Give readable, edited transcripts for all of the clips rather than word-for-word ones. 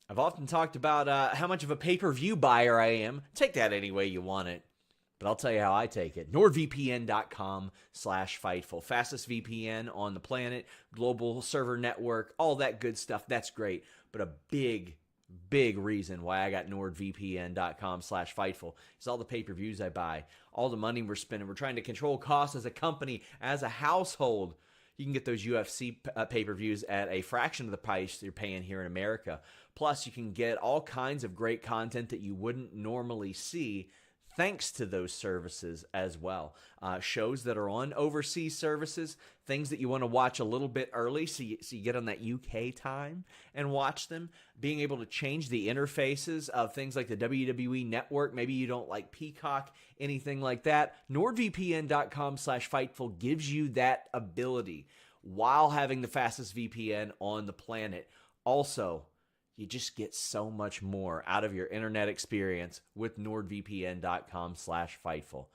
I've often talked about how much of a pay-per-view buyer I am. Take that any way you want it. But I'll tell you how I take it. NordVPN.com/Fightful. Fastest VPN on the planet, global server network, all that good stuff. That's great. But a big reason why I got NordVPN.com/Fightful is all the pay-per-views I buy, all the money we're spending. We're trying to control costs as a company, as a household. You can get those UFC pay-per-views at a fraction of the price you're paying here in America. Plus, you can get all kinds of great content that you wouldn't normally see thanks to those services as well. Shows that are on overseas services, things that you want to watch a little bit early so you get on that UK time and watch them. Being able to change the interfaces of things like the WWE Network. Maybe you don't like Peacock, anything like that. NordVPN.com/Fightful gives you that ability while having the fastest VPN on the planet. Also, you just get so much more out of your internet experience with NordVPN.com/Fightful.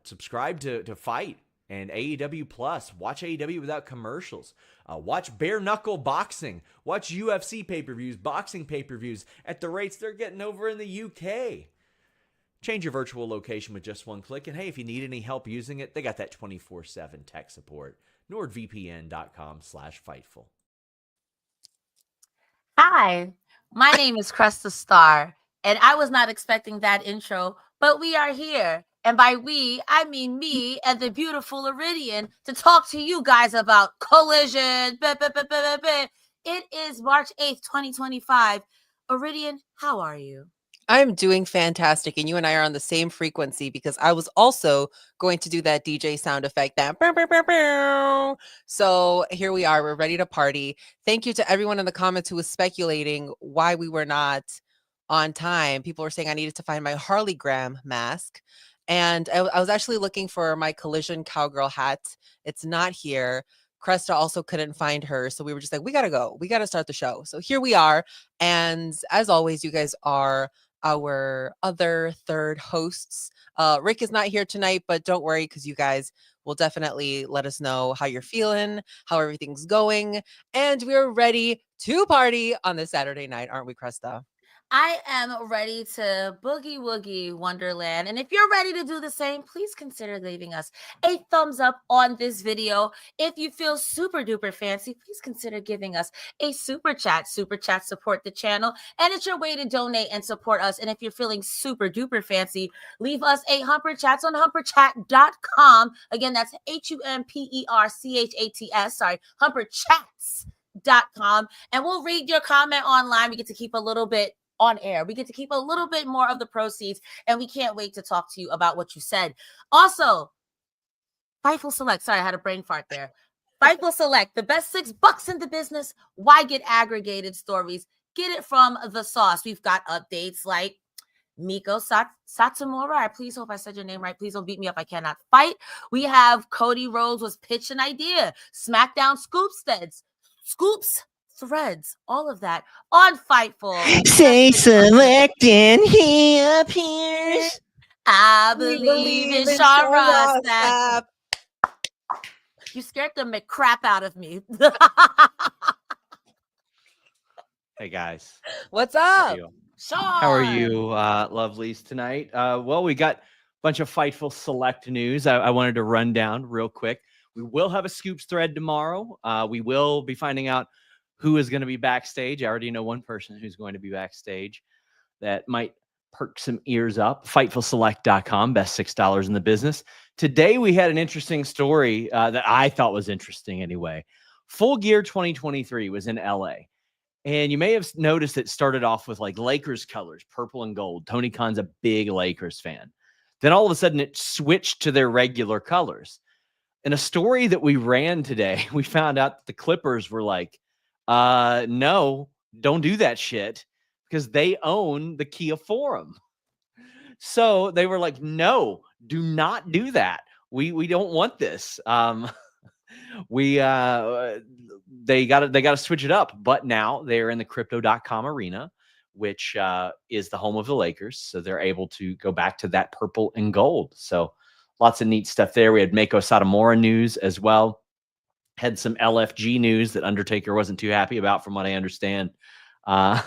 Subscribe to Fight and AEW Plus. Watch AEW without commercials. Watch bare knuckle boxing. Watch UFC pay-per-views, boxing pay-per-views at the rates they're getting over in the UK. Change your virtual location with just one click. And hey, if you need any help using it, they got that 24/7 tech support. NordVPN.com/Fightful. Hi, my name is Cresta Star, and I was not expecting that intro, but we are here. And by we, I mean me and the beautiful Iridian to talk to you guys about Collision. It is March 8th, 2025. Iridian, how are you? I'm doing fantastic, and you and I are on the same frequency because I was also going to do that DJ sound effect, that bow, bow, bow, bow. So here we are. We're ready to party. Thank you to everyone in the comments who was speculating why we were not on time. People were saying I needed to find my Harleygram mask, and I was actually looking for my Collision cowgirl hat. It's not here. Cresta also couldn't find her, so we were just like, we gotta go. We gotta start the show. So here we are, and as always, you guys are our other third hosts. Rick is not here tonight, but don't worry because you guys will definitely let us know how you're feeling, how everything's going, and we're ready to party on this Saturday night, aren't we, Cresta? I am ready to boogie woogie Wonderland. And if you're ready to do the same, please consider leaving us a thumbs up on this video. If you feel super duper fancy, please consider giving us a super chat. Super chat support the channel, and it's your way to donate and support us. And if you're feeling super duper fancy, leave us a Humper Chats on humperchat.com. Again, that's HUMPERCHATS. Sorry, humperchats.com. And we'll read your comment online. We get to keep a little bit on air. We get to keep a little bit more of the proceeds, and we can't wait to talk to you about what you said. Also, Fightful Select. Sorry, I had a brain fart there. Fightful Select, the best $6 in the business. Why get aggregated stories? Get it from the sauce. We've got updates like Miko Satomura. I please hope I said your name right. Please don't beat me up. I cannot fight. We have Cody Rhodes was pitch an idea. SmackDown scoops, threads, all of that on Fightful. Say select and he appears. I believe in Shara. You scared the crap out of me. Hey guys, What's up? How are you, lovelies, tonight? Well, we got a bunch of Fightful Select news. I wanted to run down real quick. We will have a scoops thread tomorrow. We will be finding out who is going to be backstage. I already know one person who's going to be backstage that might perk some ears up. FightfulSelect.com, best $6 in the business. Today, we had an interesting story that I thought was interesting anyway. Full Gear 2023 was in LA. And you may have noticed it started off with like Lakers colors, purple and gold. Tony Khan's a big Lakers fan. Then all of a sudden it switched to their regular colors. In a story that we ran today, we found out that the Clippers were like, no, don't do that shit, because they own the Kia Forum. So they were like, no, do not do that. We don't want this. They got to switch it up. But now they're in the crypto.com arena, which is the home of the Lakers. So they're able to go back to that purple and gold. So lots of neat stuff there. We had Mako Satomura news as well. Had some LFG news that Undertaker wasn't too happy about, from what I understand. Uh,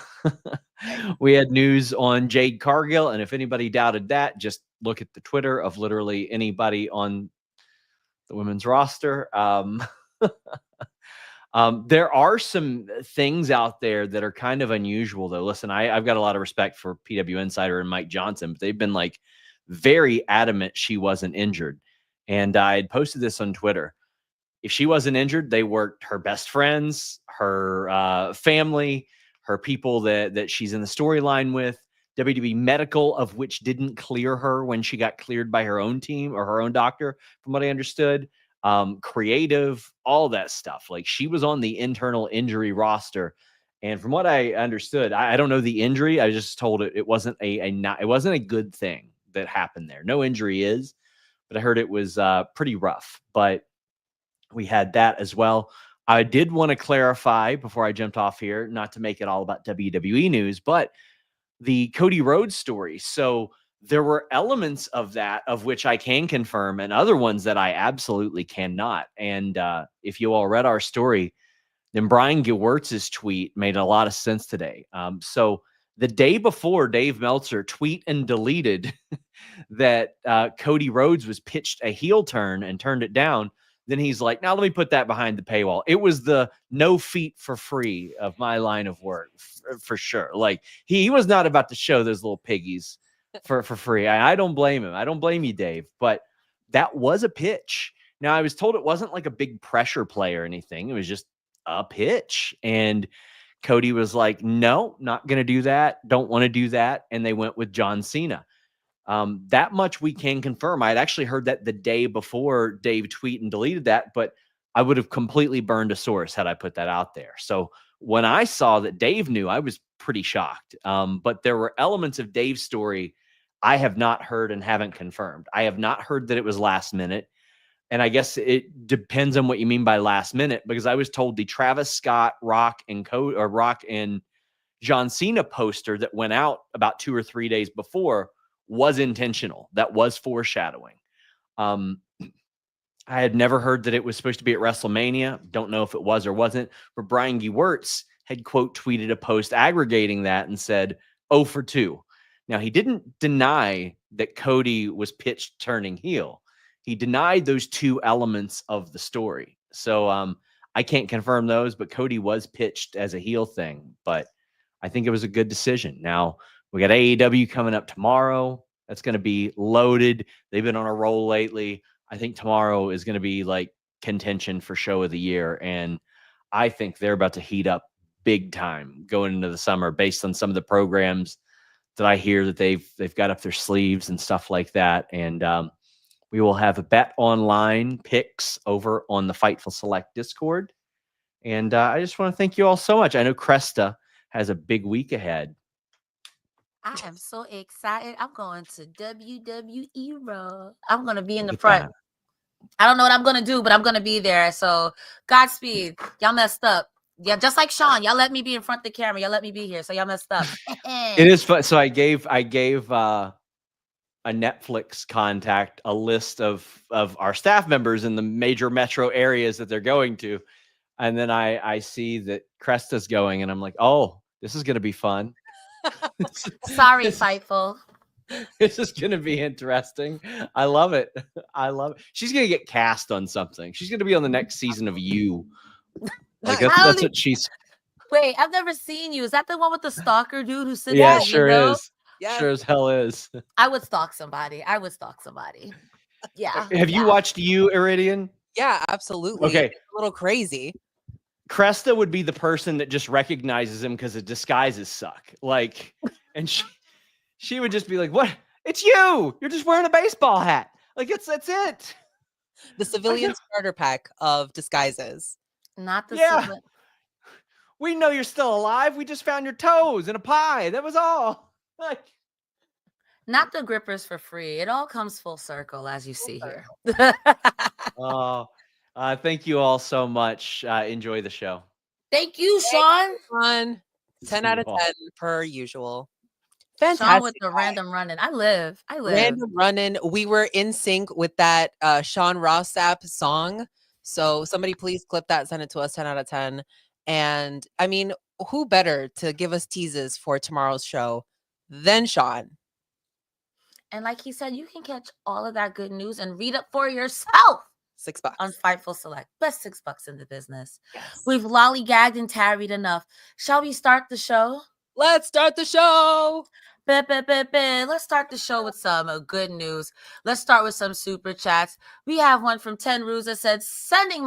we had news on Jade Cargill, and if anybody doubted that, just look at the Twitter of literally anybody on the women's roster. There are some things out there that are kind of unusual, though. Listen, I've got a lot of respect for PW Insider and Mike Johnson, but they've been like very adamant she wasn't injured. And I had posted this on Twitter. If she wasn't injured, they worked her best friends, her family, her people that she's in the storyline with, WWE Medical, of which didn't clear her when she got cleared by her own team or her own doctor, from what I understood. Creative, all that stuff. Like, she was on the internal injury roster. And from what I understood, I don't know the injury. I was just told it wasn't it wasn't a good thing that happened there. No injury is, but I heard it was pretty rough. But we had that as well. I did want to clarify before I jumped off here, not to make it all about WWE news, but the Cody Rhodes story. So there were elements of that of which I can confirm, and other ones that I absolutely cannot. And if you all read our story, then Brian Gewirtz's tweet made a lot of sense today. So the day before, Dave Meltzer tweet and deleted that Cody Rhodes was pitched a heel turn and turned it down. Then he's like, now let me put that behind the paywall. It was the no feet for free of my line of work, for sure. Like, he was not about to show those little piggies for free. I don't blame him. I don't blame you, Dave. But that was a pitch. Now, I was told it wasn't like a big pressure play or anything. It was just a pitch. And Cody was like, no, not going to do that. Don't want to do that. And they went with John Cena. That much we can confirm. I had actually heard that the day before Dave tweet and deleted that, but I would have completely burned a source had I put that out there. So when I saw that Dave knew, I was pretty shocked. But there were elements of Dave's story I have not heard and haven't confirmed. I have not heard that it was last minute. And I guess it depends on what you mean by last minute, because I was told the Travis Scott, Rock and John Cena poster that went out about 2 or 3 days before was intentional. That was foreshadowing. I had never heard that it was supposed to be at WrestleMania. Don't know if it was or wasn't. But Brian Gewirtz had quote tweeted a post aggregating that and said, 0 for 2. Now, he didn't deny that Cody was pitched turning heel. He denied those two elements of the story. So I can't confirm those, but Cody was pitched as a heel thing. But I think it was a good decision. Now, we got AEW coming up tomorrow. That's going to be loaded. They've been on a roll lately. I think tomorrow is going to be like contention for show of the year. And I think they're about to heat up big time going into the summer based on some of the programs that I hear that they've got up their sleeves and stuff like that. And we will have a Bet Online picks over on the Fightful Select Discord. And I just want to thank you all so much. I know Cresta has a big week ahead. I am so excited. I'm going to WWE Raw. I'm going to be in the front. I don't know what I'm going to do, but I'm going to be there. So Godspeed. Y'all messed up. Yeah, just like Sean. Y'all let me be in front of the camera. Y'all let me be here. So y'all messed up. It is fun. So I gave a Netflix contact a list of our staff members in the major metro areas that they're going to. And then I see that Cresta's going, and I'm like, oh, this is going to be fun. Sorry, Fightful. This is going to be interesting. I love it. I love it. She's going to get cast on something. She's going to be on the next season of You. Like that's what she's. Wait, I've never seen You. Is that the one with the stalker dude who sits? Yeah, sure is. Yeah. Sure as hell is. I would stalk somebody. Yeah. Have you watched You, Iridian? Yeah, absolutely. Okay. It's a little crazy. Cresta would be the person that just recognizes him because the disguises suck. Like, and she would just be like, "What? It's you! You're just wearing a baseball hat. Like, that's it." The civilian starter pack of disguises. Not the civilian. We know you're still alive. We just found your toes in a pie. That was all. Like, not the grippers for free. It all comes full circle, as you see here. Oh. Thank you all so much. Enjoy the show. Thank you, Sean. Fun. 10 out of 10 per usual. Fantastic. Sean with the random running. I live. Random running. We were in sync with that Sean Rossap song. So somebody please clip that, send it to us. 10 out of 10. And I mean, who better to give us teases for tomorrow's show than Sean? And like he said, you can catch all of that good news and read it for yourself $6 on Fightful Select. Best $6 in the business. Yes. We've lollygagged and tarried enough. Shall we start the show? Let's start the show. Let's start the show with some good news. Let's start with some super chats. We have one from 10 Ruse that said, sending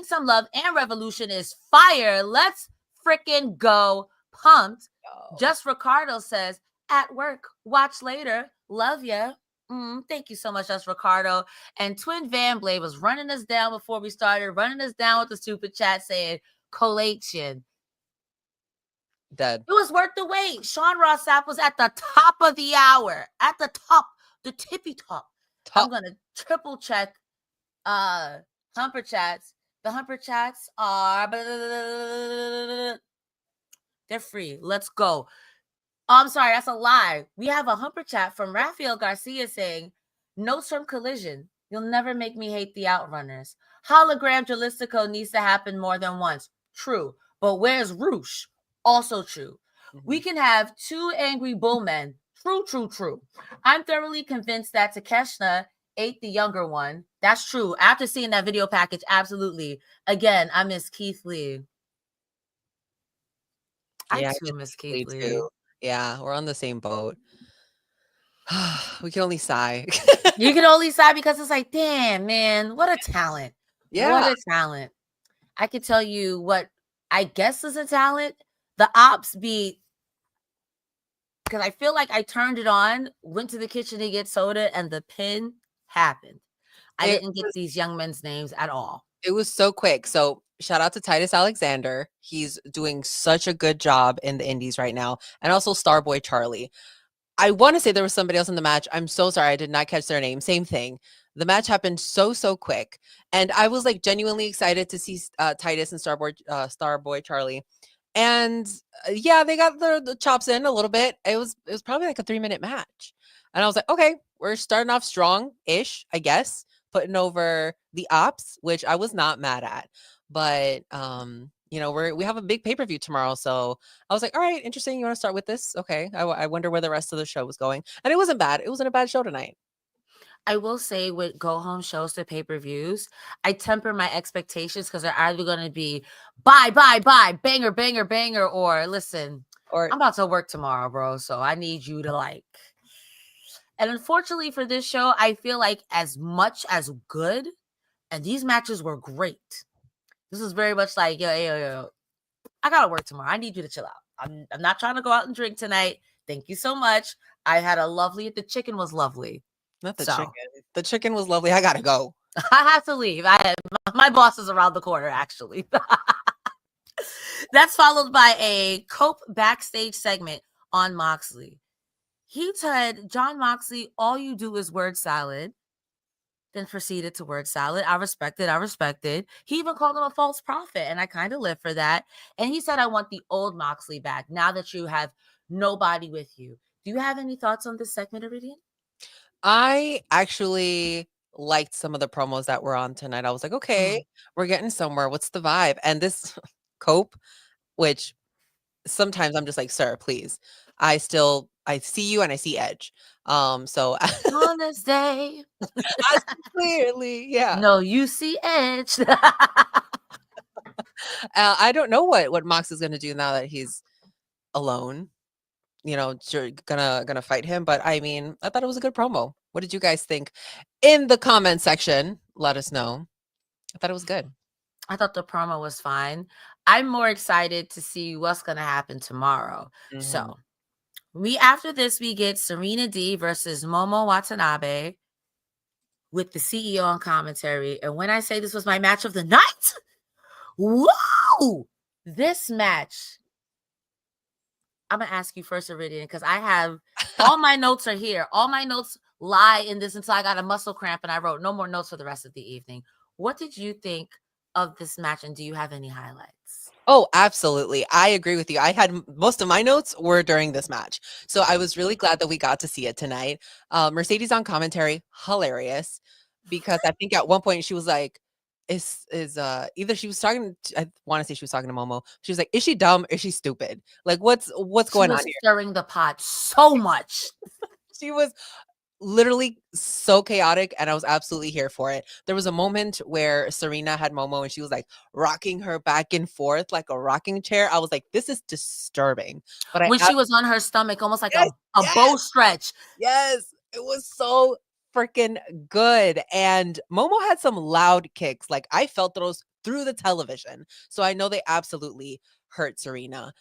some love and revolution is fire. Let's freaking go. Pumped. Just Ricardo says, at work, watch later. Love ya. Thank you so much, Just Ricardo. And Twin Van Blade was running us down before we started, running us down with the super chat saying, collation. Dead. It was worth the wait. Sean Ross Sapp was at the top of the hour. At the top, the tippy top. I'm gonna triple check Humper chats. The Humper chats are they're free. Let's go. I'm sorry, that's a lie. We have a Humper chat from Rafael Garcia saying, notes from Collision. You'll never make me hate the Outrunners. Hologram Dralistico needs to happen more than once. True. But where's Roosh? Also true. We can have two angry bullmen. True. I'm thoroughly convinced that Takeshita ate the younger one. That's true. After seeing that video package, absolutely. Again, I miss Keith Lee. I too miss Keith Lee. Too. Yeah, we're on the same boat. We can only sigh. You can only sigh because it's like, damn, man, what a talent. Yeah. What a talent. I can tell you what I guess is a talent. The ops beat, because I feel like I turned it on, went to the kitchen to get soda, and the pin happened. I didn't get these young men's names at all. It was so quick. So shout out to Titus Alexander. He's doing such a good job in the indies right now. And also Starboy Charlie. I want to say there was somebody else in the match. I'm so sorry. I did not catch their name. Same thing. The match happened so quick. And I was like genuinely excited to see Titus and Starboy Charlie. And yeah, they got the chops in a little bit. It was probably like a 3-minute match. And I was like, okay, we're starting off strong-ish, I guess, putting over the ops, which I was not mad at. But you know, we have a big pay-per-view tomorrow. So I was like, all right, interesting. You want to start with this? Okay. I wonder where the rest of the show was going. And it wasn't bad. It wasn't a bad show tonight. I will say with go-home shows to pay-per-views, I temper my expectations because they're either going to be bye, banger, or listen, Or I'm about to work tomorrow, bro, so I need you to like. And unfortunately for this show, I feel like as much as good, and these matches were great. This is very much like, yo, I got to work tomorrow. I need you to chill out. I'm not trying to go out and drink tonight. Thank you so much. I had the chicken was lovely. not the chicken. The chicken was lovely. I gotta go. I have to leave. My boss is around the corner, actually. That's followed by a Cope backstage segment on Moxley. He said, John Moxley, all you do is word salad. Then proceeded to word salad. I respect it. He even called him a false prophet, and I kind of live for that. And he said, I want the old Moxley back now that you have nobody with you. Do you have any thoughts on this segment, Iridian? I actually liked some of the promos that were on tonight. I was like, okay, we're getting somewhere. What's the vibe? And this Cope, which sometimes I'm just like, sir, please. I see you and I see Edge. So On this day. clearly, yeah. No, you see Edge. I don't know what Mox is gonna do now that he's alone. You know, gonna fight him. But I mean, I thought it was a good promo. What did you guys think? In the comment section, let us know. I thought it was good. I thought the promo was fine. I'm more excited to see what's gonna happen tomorrow. So after this, we get Serena Deeb versus Momo Watanabe with the CEO on commentary. And when I say this was my match of the night, whoa! This match. I'm going to ask you first, Iridian, because I have all my notes are here. All my notes lie in this until I got a muscle cramp and I wrote no more notes for the rest of the evening. What did you think of this match, and do you have any highlights? Oh, absolutely. I agree with you. I had most of my notes were during this match. So I was really glad that we got to see it tonight. Mercedes on commentary, hilarious, because I think at one point she was like, is either she was talking I want to say she was talking to Momo. She was like, is she dumb? Is she stupid? Like what's She going was on here? stirring the pot so much. She was literally so chaotic, and I was absolutely here for it. There was a moment where Serena had Momo and she was like rocking her back and forth like a rocking chair. I was like, this is disturbing. But When she was on her stomach, almost like Yes, a bow stretch. yes, it was so freaking good. And Momo had some loud kicks. Like I felt those through the television. So I know they absolutely hurt Serena.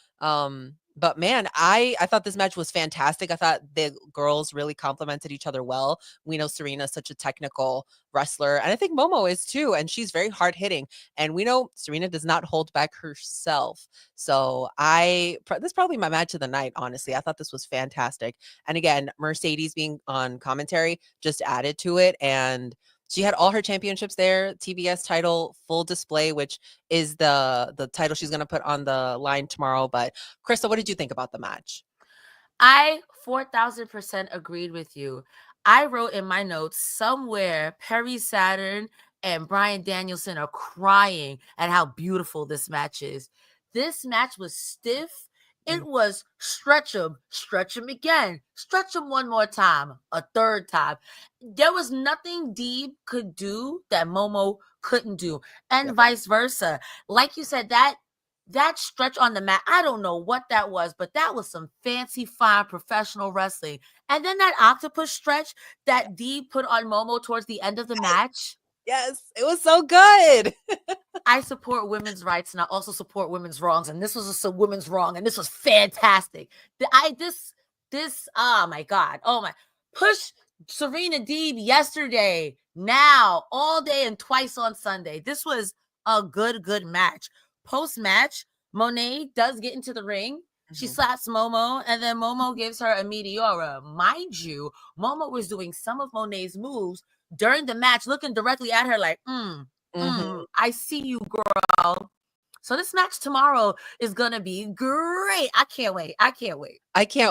But man, I thought this match was fantastic. I thought the girls really complemented each other well. We know Serena's such a technical wrestler, and I think Momo is too, and she's very hard hitting. And we know Serena does not hold back herself. So this is probably my match of the night, honestly. I thought this was fantastic. And again, Mercedes being on commentary just added to it. And she had all her championships there, TBS title, full display, which is the title she's going to put on the line tomorrow. But Cresta, what did you think about the match? I 4,000% agreed with you. I wrote in my notes somewhere Perry Saturn and Bryan Danielson are crying at how beautiful this match is. This match was stiff. It was stretch him again, stretch him one more time, a third time. There was nothing Deeb could do that Momo couldn't do, and vice versa. Like you said, that stretch on the mat, I don't know what that was, but that was some fancy, fine professional wrestling. And then that octopus stretch that Deeb put on Momo towards the end of the match. Yes, it was so good. I support women's rights and I also support women's wrongs. And this was a women's wrong. And this was fantastic. Oh my God. Oh my. Push Serena Deeb yesterday, now, all day and twice on Sunday. This was a good match. Post-match, Monet does get into the ring. She slaps Momo, and then Momo gives her a Meteora. Mind you, Momo was doing some of Monet's moves during the match, looking directly at her like, I see you, girl. So this match tomorrow is going to be great. I can't wait. I can't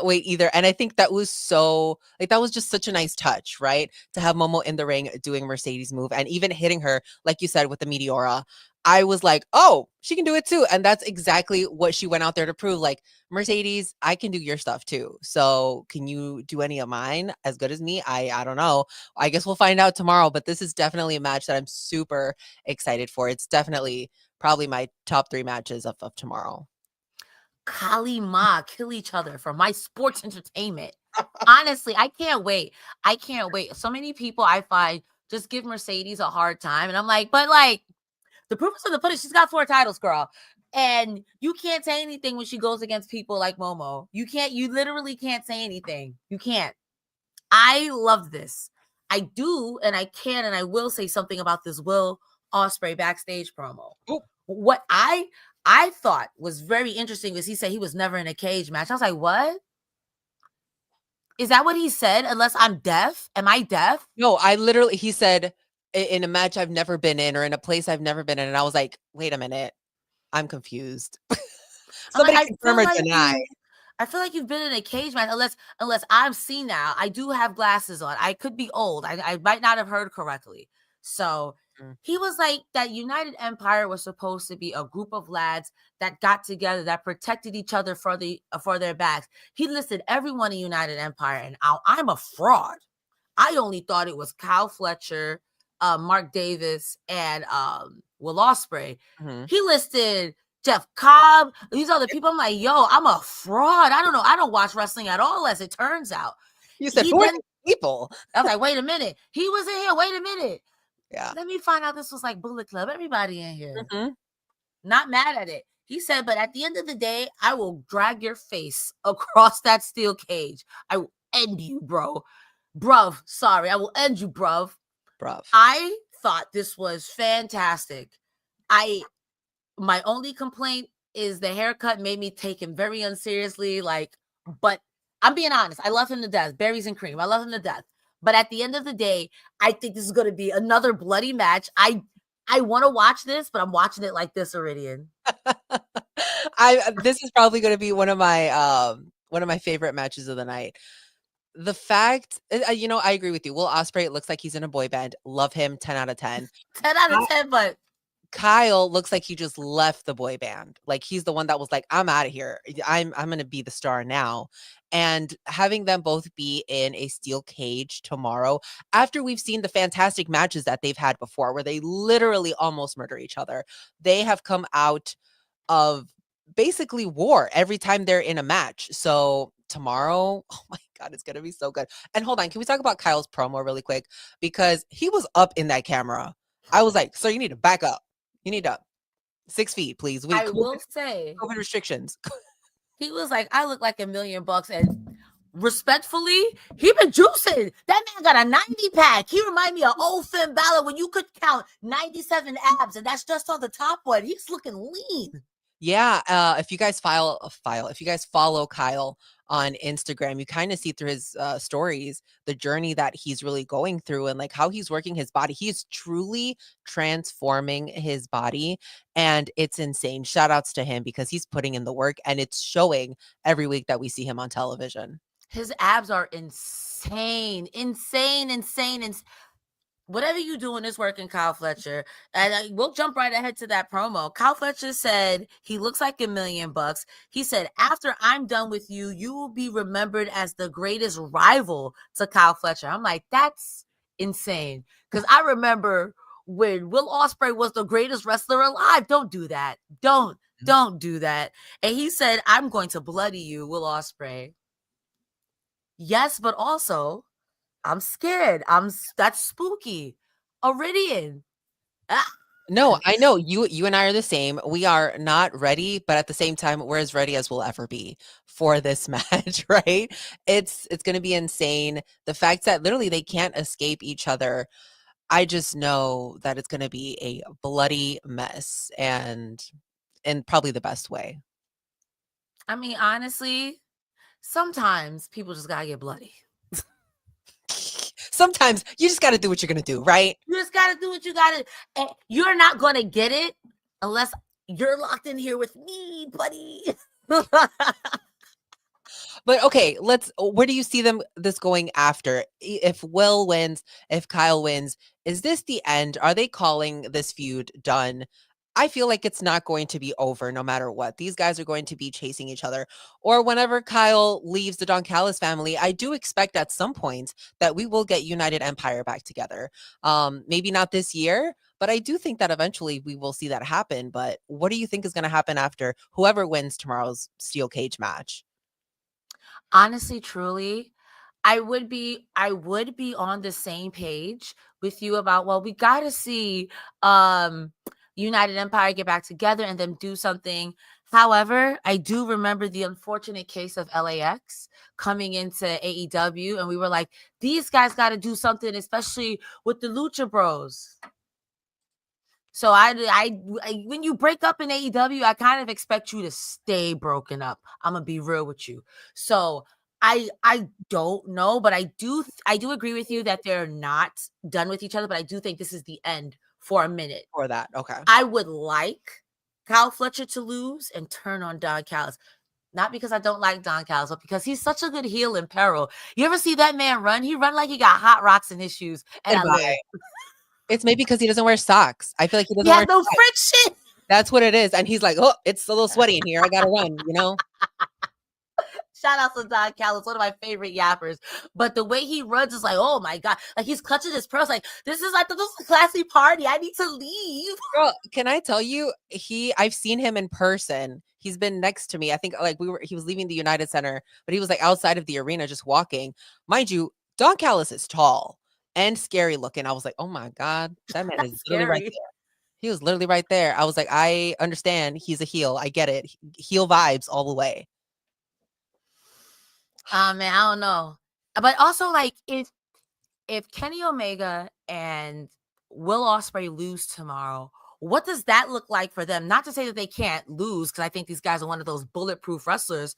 wait either. And I think that was that was just such a nice touch, right? To have Momo in the ring doing Mercedes move and even hitting her, like you said, with the Meteora. I was like, oh, she can do it too. And that's exactly what she went out there to prove. Like, Mercedes, I can do your stuff too. So can you do any of mine as good as me? I don't know. I guess we'll find out tomorrow. But this is definitely a match that I'm super excited for. It's definitely probably my top 3 matches of tomorrow. Kali Ma kill each other for my sports entertainment. Honestly, I can't wait. So many people I find just give Mercedes a hard time. And I'm like, but like, the proof is in the pudding. She's got 4 titles, girl. And you can't say anything when she goes against people like Momo. You literally can't say anything. You can't. I love this. I do, and I can, and I will say something about this Will Ospreay backstage promo. Ooh. What I thought was very interesting was he said he was never in a cage match. I was like, what? Is that what he said? Unless I'm deaf? Am I deaf? No, he said, in a match I've never been in or in a place I've never been in. And I was like, wait a minute. I'm confused. Somebody confirm or deny. I feel like you've been in a cage match unless I'm seen now. I do have glasses on. I could be old. I might not have heard correctly. So he was like that United Empire was supposed to be a group of lads that got together, that protected each other for their backs. He listed everyone in United Empire, and I'm a fraud. I only thought it was Kyle Fletcher, Mark Davis, and Will Ospreay. He listed Jeff Cobb, these other people. I'm like, yo, I'm a fraud. I don't know. I don't watch wrestling at all, as it turns out. You said 40 people. I was like, wait a minute. He was in here. Wait a minute. Yeah. Let me find out this was like Bullet Club. Everybody in here. Not mad at it. He said, but at the end of the day, I will drag your face across that steel cage. I will end you, bro. Bruv. Sorry. I will end you, bruv. I thought this was fantastic. My only complaint is the haircut made me take him very unseriously. But I'm being honest. I love him to death. Berries and cream. I love him to death. But at the end of the day, I think this is going to be another bloody match. I want to watch this, but I'm watching it like this, Iridian. This is probably going to be one of my favorite matches of the night. The fact, I agree with you. Will Ospreay, it looks like he's in a boy band. Love him, 10 out of 10. 10 out of 10, but Kyle looks like he just left the boy band. Like he's the one that was like, I'm out of here. I'm going to be the star now. And having them both be in a steel cage tomorrow, after we've seen the fantastic matches that they've had before, where they literally almost murder each other, they have come out of basically war every time they're in a match. So tomorrow, oh my God, it's going to be so good. And hold on, can we talk about Kyle's promo really quick? Because he was up in that camera. I was like, sir, you need to back up. You need to 6 feet, please. I will say, COVID restrictions. he was like, I look like $1 million, and respectfully, he been juicing. That man got a 90 pack. He remind me of old Finn Balor when you could count 97 abs, and that's just on the top one. He's looking lean. Yeah, if you guys if you guys follow Kyle on Instagram, you kind of see through his stories the journey that he's really going through and like how he's working his body. He's truly transforming his body, and it's insane. Shout outs to him because he's putting in the work, and it's showing every week that we see him on television. His abs are insane. Whatever you doing is working, Kyle Fletcher. And we'll jump right ahead to that promo. Kyle Fletcher said he looks like $1 million. He said, after I'm done with you, you will be remembered as the greatest rival to Kyle Fletcher. I'm like, that's insane. Because I remember when Will Ospreay was the greatest wrestler alive. Don't do that. Don't do that. And he said, I'm going to bloody you, Will Ospreay. Yes, but also, I'm scared. That's spooky. Iridian. No, I know you and I are the same. We are not ready, but at the same time, we're as ready as we'll ever be for this match, right? It's going to be insane. The fact that literally they can't escape each other. I just know that it's going to be a bloody mess, and in probably the best way. I mean, honestly, sometimes people just gotta get bloody. Sometimes you just got to do what you're going to do, right? You just got to do what you got to. And you're not going to get it unless you're locked in here with me, buddy. But okay, where do you see this going after? If Will wins, if Kyle wins, is this the end? Are they calling this feud done? I feel like it's not going to be over no matter what. These guys are going to be chasing each other. Or whenever Kyle leaves the Don Callis family, I do expect at some point that we will get United Empire back together. Maybe not this year, but I do think that eventually we will see that happen. But what do you think is going to happen after whoever wins tomorrow's steel cage match? Honestly, truly, I would be on the same page with you about, well, we got to see United Empire get back together and then do something. However, I do remember the unfortunate case of LAX coming into AEW, and we were like, these guys got to do something, especially with the Lucha Bros. So I when you break up in AEW, I kind of expect you to stay broken up. I'm gonna be real with you. So I don't know, but I do agree with you that they're not done with each other, but I do think this is the end for a minute. For that, okay. I would like Kyle Fletcher to lose and turn on Don Callis. Not because I don't like Don Callis, but because he's such a good heel in peril. You ever see that man run? He run like he got hot rocks in his shoes. And I love it. It's maybe because he doesn't wear socks. I feel like he doesn't wear no socks. friction. That's what it is. And he's like, oh, it's a little sweaty in here. I got to run, you know? Shout out to Don Callis, one of my favorite yappers. But the way he runs is like, oh my God. Like he's clutching his pearls. Like, this is a classy party. I need to leave. Girl, can I tell you, I've seen him in person. He's been next to me. I think like he was leaving the United Center, but he was like outside of the arena just walking. Mind you, Don Callis is tall and scary looking. I was like, oh my God, that man is literally right there. He was literally right there. I was like, I understand he's a heel. I get it. Heel vibes all the way. Man, I don't know. But also, like, if Kenny Omega and Will Ospreay lose tomorrow, what does that look like for them? Not to say that they can't lose, because I think these guys are one of those bulletproof wrestlers.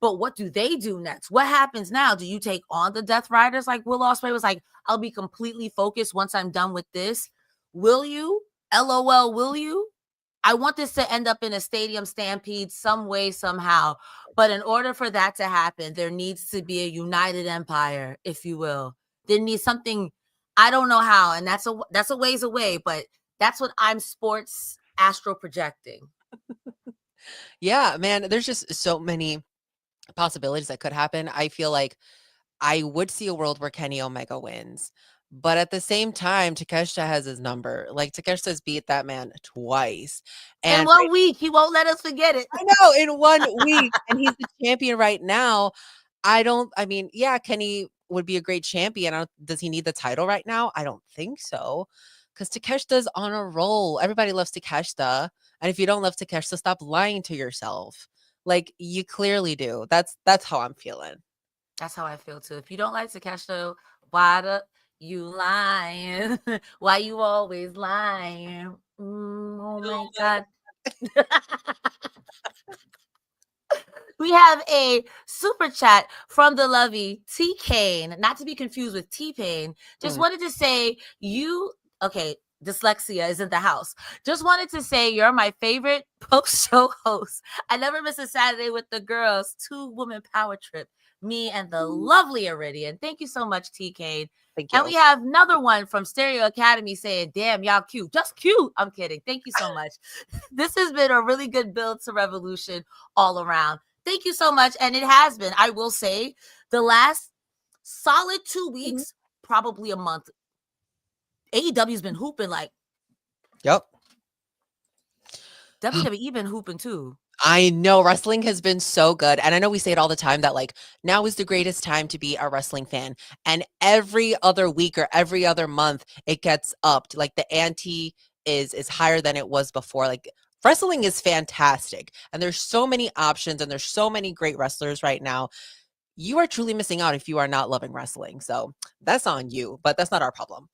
But what do they do next? What happens now? Do you take on the Death Riders? Like Will Ospreay was like, I'll be completely focused once I'm done with this. Will you? LOL, will you? I want this to end up in a stadium stampede some way, somehow. But in order for that to happen, there needs to be a united empire, if you will. There needs something, I don't know how, and that's a ways away, but That's what I'm sports astro projecting. Yeah, man, there's just so many possibilities that could happen. I feel like I would see a world where Kenny Omega wins. But at the same time, Takeshita has his number. Like, Takeshita's beat that man twice. In And 1 week, he won't let us forget it. I know, in 1 week, and he's the champion right now. I mean, yeah, Kenny would be a great champion. Does he need the title right now? I don't think so. Because Takeshita's on a roll. Everybody loves Takeshita. And if you don't love Takeshita, stop lying to yourself. Like, you clearly do. That's how I'm feeling. That's how I feel too. If you don't like Takeshita, why the you lying? Why you always lying? Oh my God. We have a super chat from the lovey T Kane, not to be confused with T-Pain. Just wanted to say okay, dyslexia is in the house. Just wanted to say you're my favorite post-show host. I never miss a Saturday with the girls. 2-woman power trip. Me and the lovely Iridian. Thank you so much, T Kane. Thank you. And we have another one from Stereo Academy saying, damn, y'all cute. Just cute. I'm kidding. Thank you so much. This has been a really good build to Revolution all around. Thank you so much. And it has been, I will say, the last solid 2 weeks, probably a month. AEW's been hooping like. Yep. WWE been hooping too. I know wrestling has been so good. And I know we say it all the time that like now is the greatest time to be a wrestling fan. And every other week or every other month it gets upped. Like the ante is higher than it was before. Like wrestling is fantastic. And there's so many options and there's so many great wrestlers right now. You are truly missing out if you are not loving wrestling. So that's on you, but that's not our problem.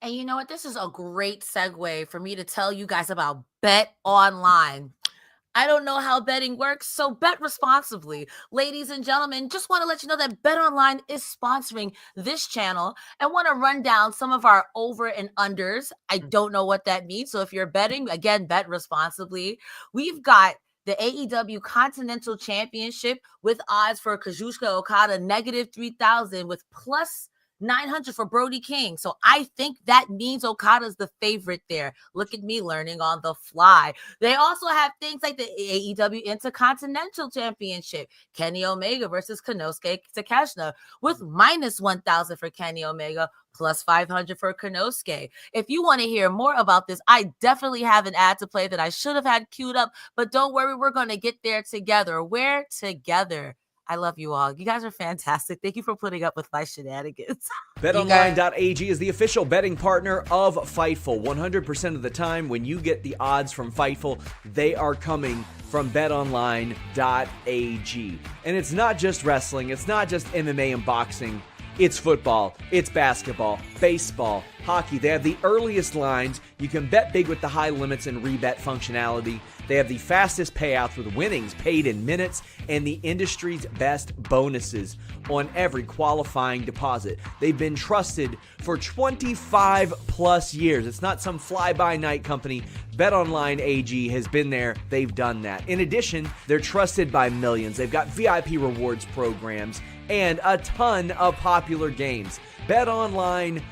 And you know what? This is a great segue for me to tell you guys about Bet Online. I don't know how betting works, so bet responsibly. Ladies and gentlemen, just want to let you know that Bet Online is sponsoring this channel and want to run down some of our over and unders. I don't know what that means. So if you're betting, again, bet responsibly. We've got the AEW Continental Championship with odds for Kazuchika Okada -3,000 with plus 900 for Brody King. So I think that means Okada's the favorite there. Look at me learning on the fly. They also have things like the AEW Intercontinental Championship, Kenny Omega versus Konosuke Takeshita with -1,000 for Kenny Omega, plus 500 for Konosuke. If you want to hear more about this, I definitely have an ad to play that I should have had queued up, but don't worry, we're going to get there together. We're together. I love you all. You guys are fantastic. Thank you for putting up with my shenanigans. BetOnline.ag is the official betting partner of Fightful. 100% of the time when you get the odds from Fightful, they are coming from BetOnline.ag. And it's not just wrestling. It's not just MMA and boxing. It's football, it's basketball, baseball, hockey. They have the earliest lines. You can bet big with the high limits and rebet functionality. They have the fastest payouts with winnings paid in minutes and the industry's best bonuses on every qualifying deposit. They've been trusted for 25 plus years. It's not some fly-by-night company. BetOnline AG has been there. They've done that. In addition, they're trusted by millions. They've got VIP rewards programs and a ton of popular games. BetOnline.ag,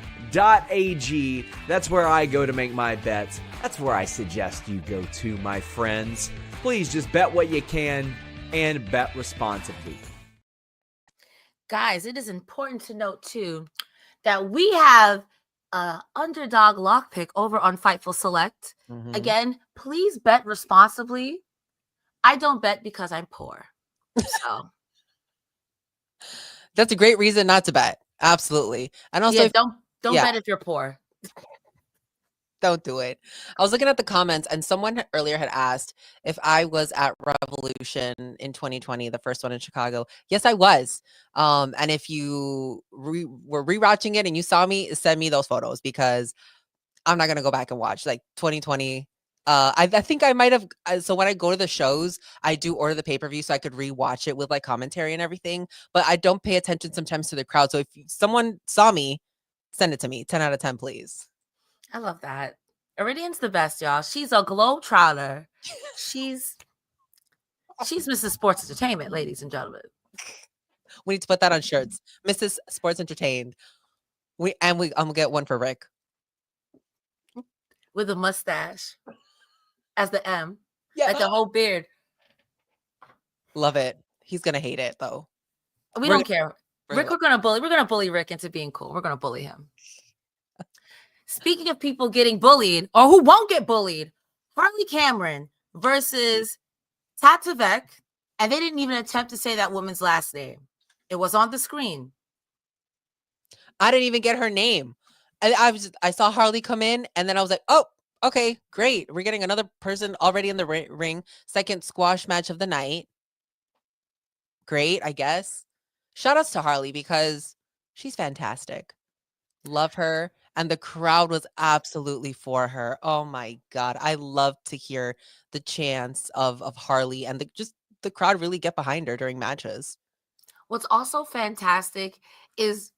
that's where I go to make my bets. That's where I suggest you go to, my friends. Please just bet what you can and bet responsibly. Guys, it is important to note too that we have an underdog lockpick over on Fightful Select. Again, please bet responsibly. I don't bet because I'm poor. So that's a great reason not to bet. Absolutely. And also, don't bet if you're poor. Don't do it. I was looking at the comments and someone earlier had asked if I was at Revolution in 2020, the first one in Chicago. Yes, I was. And if you were rewatching it and you saw me, send me those photos because I'm not going to go back and watch like 2020. I think I might have. So when I go to the shows, I do order the pay-per-view so I could rewatch it with like commentary and everything. But I don't pay attention sometimes to the crowd. So if someone saw me, send it to me. 10 out of 10, please. I love that. Iridian's the best, y'all. She's a globetrotter. She's Mrs. Sports Entertainment, ladies and gentlemen. We need to put that on shirts. Mrs. Sports Entertained. I'm gonna get one for Rick. with a mustache as the M, Yeah. like the whole beard. Love it. He's gonna hate it though. We We're don't care. Rick, we're gonna bully Rick into being cool. We're gonna bully him. Speaking of people getting bullied or who won't get bullied, Harley Cameron versus Tatavek, and they didn't even attempt to say that woman's last name. It was on the screen. I didn't even get her name. I saw Harley come in, and then I was like, oh, okay, great. We're getting another person already in the ring. Second squash match of the night. Great, I guess. Shout outs to Harley because she's fantastic. Love her. And the crowd was absolutely for her. Oh my God. I love to hear the chants of Harley and the crowd really get behind her during matches. What's also fantastic is,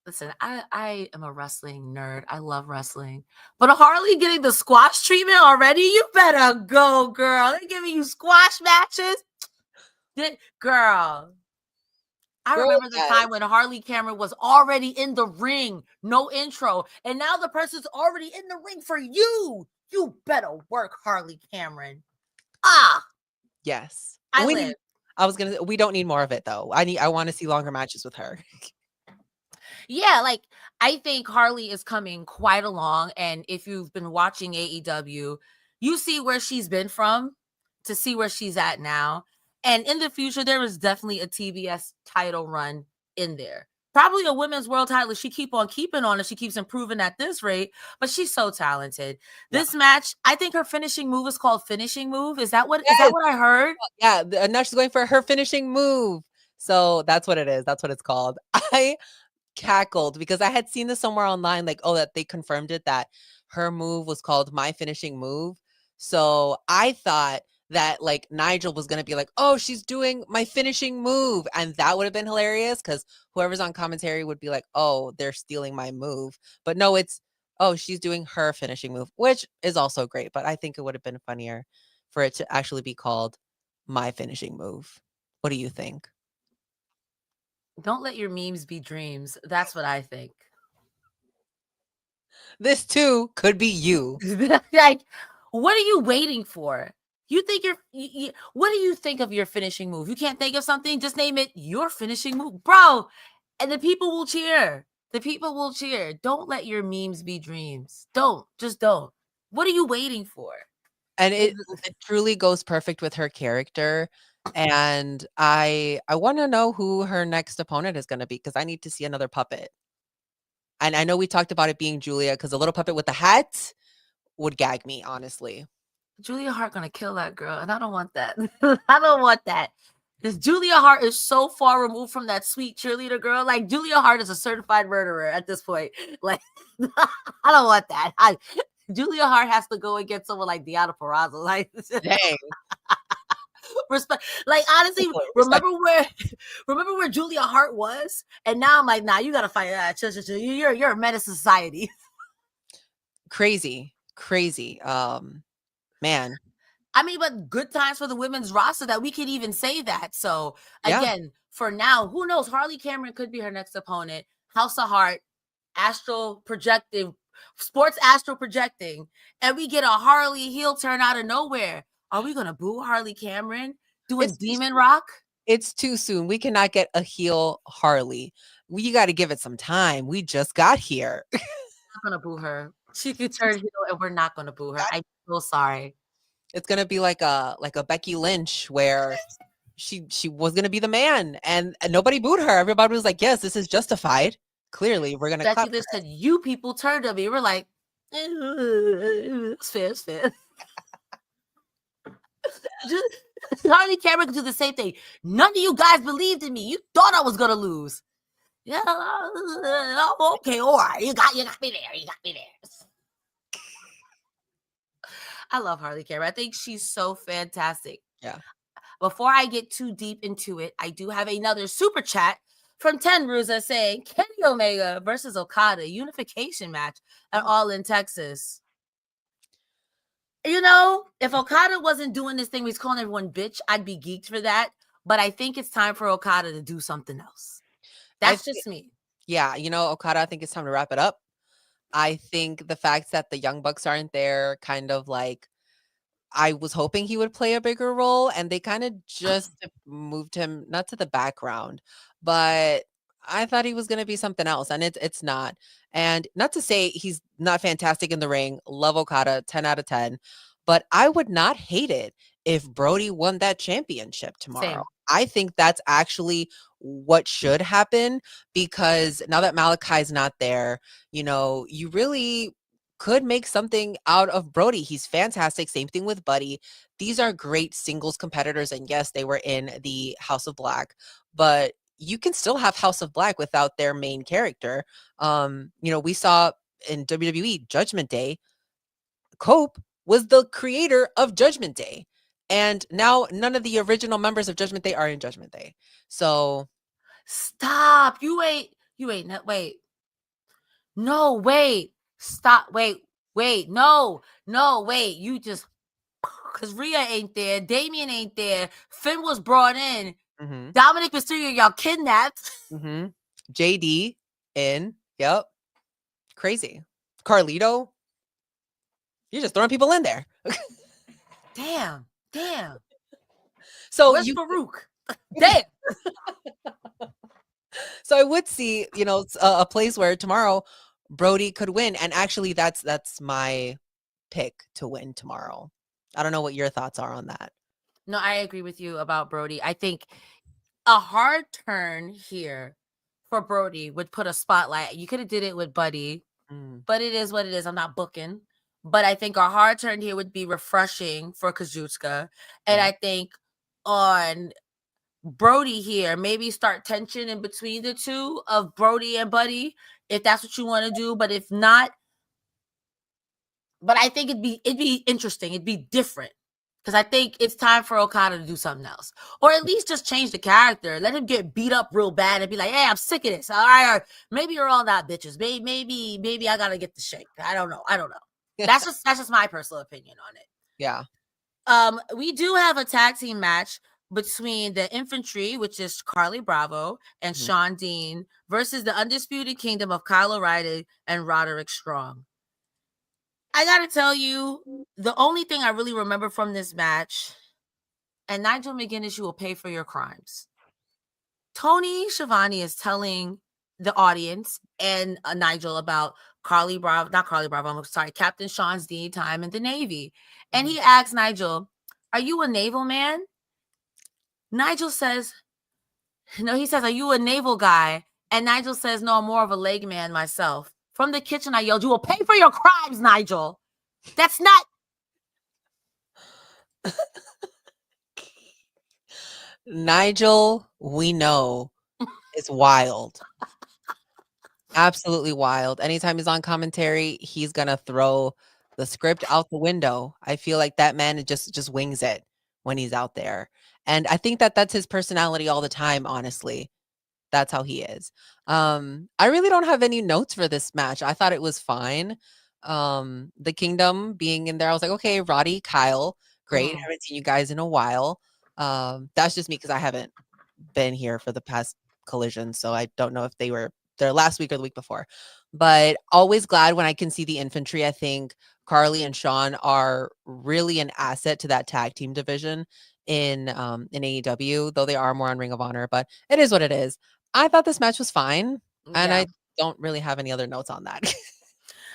listen, I am a wrestling nerd. I love wrestling. But Harley getting the squash treatment already? You better go, girl. They're giving you squash matches? Girl. I remember the time when Harley Cameron was already in the ring, no intro, and now the person's already in the ring for you. You better work, Harley Cameron. Yes. We don't need more of it though. I want to see longer matches with her. Yeah, like I think Harley is coming quite along, and if you've been watching AEW, you see where she's been from to see where she's at now. And in the future, there is definitely a TBS title run in there. Probably a women's world title. She keep on keeping on, and she keeps improving at this rate. But she's so talented. This match, I think her finishing move is called finishing move. Is that what I heard? Yeah, now she's going for her finishing move. So that's what it is. That's what it's called. I cackled because I had seen this somewhere online, like, oh, that they confirmed it, that her move was called my finishing move. So I thought that like Nigel was going to be like, oh, she's doing my finishing move. And that would have been hilarious because whoever's on commentary would be like, oh, they're stealing my move. But no, it's, oh, she's doing her finishing move, which is also great. But I think it would have been funnier for it to actually be called my finishing move. What do you think? Don't let your memes be dreams. That's what I think. This too could be you. Like, what are you waiting for? You think what do you think of your finishing move? You can't think of something, just name it your finishing move, bro. And the people will cheer. The people will cheer. Don't let your memes be dreams. Just don't. What are you waiting for? And it truly goes perfect with her character. And I want to know who her next opponent is going to be because I need to see another puppet. And I know we talked about it being Julia because a little puppet with the hat would gag me, honestly. Julia Hart gonna kill that girl, and I don't want that. I don't want that. Because Julia Hart is so far removed from that sweet cheerleader girl. Like, Julia Hart is a certified murderer at this point. Like, I don't want that. Julia Hart has to go and get someone like Deanna Purrazzo. Like, dang. Respect. Like, honestly, remember where Julia Hart was, and now I'm like, nah, you gotta fight that. You're a menace to society. Crazy. Man. I mean, but good times for the women's roster that we could even say that. So again, for now, who knows? Harley Cameron could be her next opponent. House of Heart, sports astral projecting, and we get a Harley heel turn out of nowhere. Are we gonna boo Harley Cameron doing Demon Rock? It's too soon. We cannot get a heel Harley. You got to give it some time. We just got here. I'm not gonna boo her. She could turn heel, and we're not gonna boo her. I'm so sorry. It's gonna be like a Becky Lynch where she was gonna be the man, and nobody booed her. Everybody was like, "Yes, this is justified. Clearly, we're gonna." Becky Lynch said, "You people turned on me." We're like, "It's fair, it's fair." Harley Cameron could do the same thing. None of you guys believed in me. You thought I was gonna lose. Yeah, okay, all right. You got me there. You got me there. I love Harley Cameron. I think she's so fantastic. Yeah. Before I get too deep into it, I do have another super chat from Ten Ruza saying Kenny Omega versus Okada unification match at All in Texas. You know, if Okada wasn't doing this thing, he's calling everyone bitch, I'd be geeked for that. But I think it's time for Okada to do something else. That's just me. Yeah, Okada, I think it's time to wrap it up. I think the fact that the Young Bucks aren't there kind of like I was hoping he would play a bigger role, and they kind of just moved him not to the background, but I thought he was going to be something else, and it's not. And not to say he's not fantastic in the ring, love Okada, 10 out of 10, but I would not hate it if Brody won that championship tomorrow. Same. I think that's actually what should happen because now that Malachi's not there, you really could make something out of Brody. He's fantastic. Same thing with Buddy. These are great singles competitors. And yes, they were in the House of Black, but you can still have House of Black without their main character. We saw in WWE Judgment Day, Cope was the creator of Judgment Day. And now none of the original members of Judgment Day are in Judgment Day. So stop. Wait. No, wait. Stop. Wait. No, wait. You just because Rhea ain't there, Damien ain't there, Finn was brought in, Dominic Mysterio, y'all kidnapped. JD in. Yep. Crazy. Carlito. You're just throwing people in there. Damn. So where's Farouk? Damn. So I would see, a place where tomorrow Brody could win. And actually that's my pick to win tomorrow. I don't know what your thoughts are on that. No, I agree with you about Brody. I think a hard turn here for Brody would put a spotlight. You could have did it with Buddy, but it is what it is. I'm not booking. But I think a hard turn here would be refreshing for Kazuchika. And I think on Brody here, maybe start tension in between the two of Brody and Buddy, if that's what you want to do. But if not, but I think it'd be interesting. It'd be different. Because I think it's time for Okada to do something else. Or at least just change the character. Let him get beat up real bad and be like, hey, I'm sick of this. All right. Maybe you're all that bitches. Maybe I gotta get the shake. I don't know. That's just my personal opinion on it. Yeah. We do have a tag team match between the Infantry, which is Carly Bravo and Sean Dean, versus the Undisputed Kingdom of Kyle O'Reilly and Roderick Strong. I gotta tell you, the only thing I really remember from this match, and Nigel McGuinness, you will pay for your crimes. Tony Schiavone is telling the audience and Nigel about Captain Sean Dean time in the Navy. And he asks Nigel, are you a naval man? Nigel says, no, he says, are you a naval guy? And Nigel says, no, I'm more of a leg man myself. From the kitchen, I yelled, you will pay for your crimes, Nigel. That's not. Nigel, we know, is wild. Absolutely wild. Anytime he's on commentary, he's going to throw the script out the window. I feel like that man just wings it when he's out there. And I think that's his personality all the time, honestly. That's how he is. I really don't have any notes for this match. I thought it was fine. The Kingdom being in there, I was like, okay, Roddy, Kyle, great. Haven't seen you guys in a while. That's just me because I haven't been here for the past Collision, so I don't know if they were there last week or the week before. But always glad when I can see the Infantry. I think Carly and Sean are really an asset to that tag team division in AEW, though they are more on Ring of Honor, but it is what it is. I thought this match was fine, and I don't really have any other notes on that.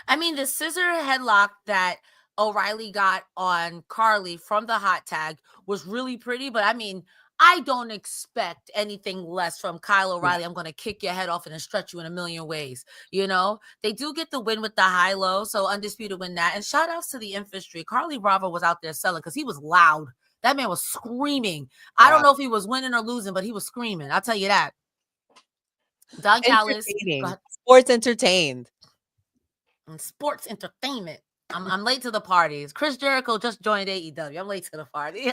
I mean, the scissor headlock that O'Reilly got on Carly from the hot tag was really pretty, but I mean, I don't expect anything less from Kyle O'Reilly. I'm going to kick your head off and stretch you in a million ways. They do get the win with the high-low, so Undisputed win that. And shout outs to the Infantry. Carly Bravo was out there selling because he was loud. That man was screaming. I don't know if he was winning or losing, but he was screaming. I'll tell you that. Don Callis. Sports entertained. Sports entertainment. I'm late to the parties. Chris Jericho just joined AEW. I'm late to the party.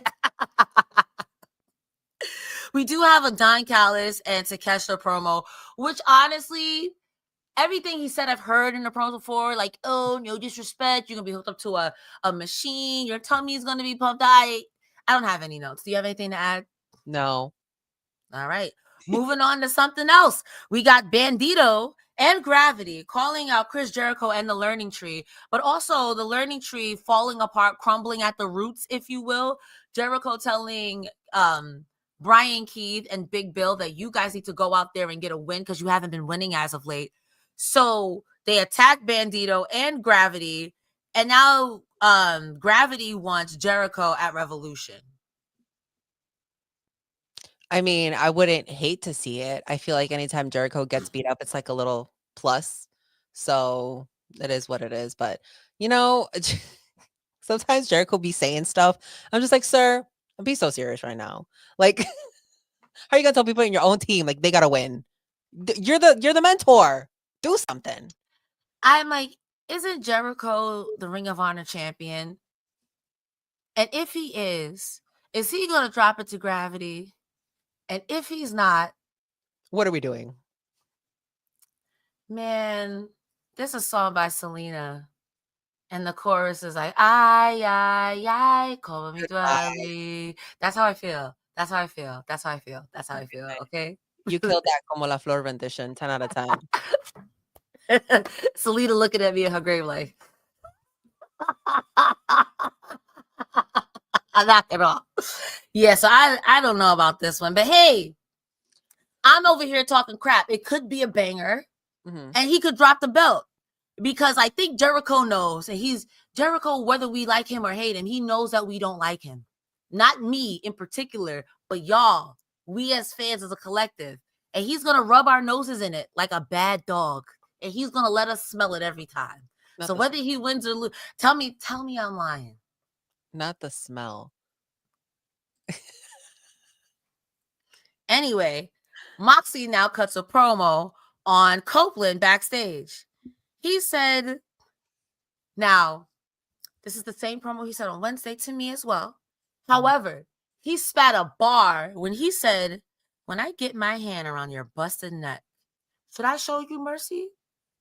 We do have a Don Callis and Takeshita promo, which honestly, everything he said I've heard in the promo before, like, oh, no disrespect. You're going to be hooked up to a machine. Your tummy is going to be pumped. I don't have any notes. Do you have anything to add? No. All right. Moving on to something else. We got Bandito and Gravity calling out Chris Jericho and the Learning Tree, but also the Learning Tree falling apart, crumbling at the roots, if you will. Jericho telling Brian Keith and Big Bill that you guys need to go out there and get a win because you haven't been winning as of late. So they attack Bandito and Gravity, and now Gravity wants Jericho at Revolution. I mean, I wouldn't hate to see it. I feel like anytime Jericho gets beat up, it's like a little plus. So it is what it is. But, you know, sometimes Jericho be saying stuff. I'm just like, sir, be so serious right now. Like, how are you gonna tell people in your own team like they gotta win? You're the mentor. Do something. I'm like, isn't Jericho the Ring of Honor champion? And if he is he gonna drop it to Gravity? And if he's not, What are we doing? man, there's a song by Serena. And the chorus is like, ay, call me Dwelly. That's how I feel. That's how I feel. That's how I feel. That's how I feel. Okay. You killed that Como La Flor rendition, 10 out of 10. Selena looking at me in her grave like, I knock it off. Yeah, so I don't know about this one, but hey, I'm over here talking crap. It could be a banger, and he could drop the belt because I think Jericho knows, and Jericho, whether we like him or hate him, he knows that we don't like him. Not me in particular, but y'all, we as fans, as a collective, and he's gonna rub our noses in it like a bad dog, and he's gonna let us smell it every time. So whether he wins or loses, tell me I'm lying. Not the smell. Anyway, Moxie now cuts a promo on Copeland backstage. He said, now, this is the same promo he said on Wednesday to me as well. However, he spat a bar when he said, when I get my hand around your busted neck, should I show you mercy?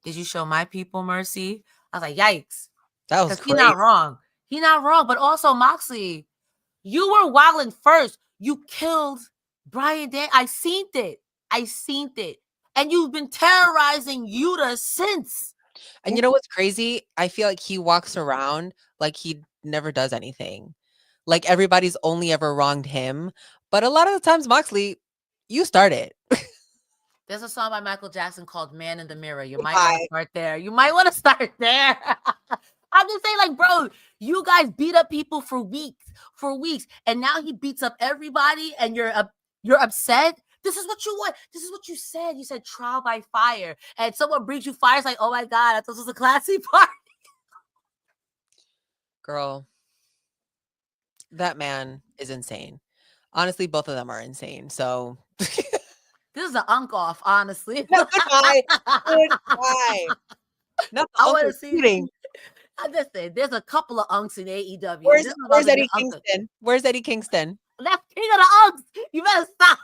Did you show my people mercy? I was like, yikes. That was crazy. He's not wrong. He's not wrong. But also, Moxley, you were wilding first. You killed Brian Dan. I seen it. And you've been terrorizing Yuta since. And you know what's crazy? I feel like he walks around like he never does anything. Like everybody's only ever wronged him. But a lot of the times, Moxley, you started. There's a song by Michael Jackson called Man in the Mirror. You might want to start there. I'm just saying, like, bro, you guys beat up people for weeks, and now he beats up everybody, and you're upset. This is what you want. This is what you said. You said trial by fire, and someone brings you fire. It's like, oh my god, I thought this was a classy party. Girl, that man is insane. Honestly, both of them are insane. So this is an unk off, honestly. No, goodbye. Goodbye. No, I want to see. Shooting. I'm just saying, there's a couple of unks in AEW. Where's Eddie Kingston? Where's Eddie Kingston? That's king of the unks. You better stop.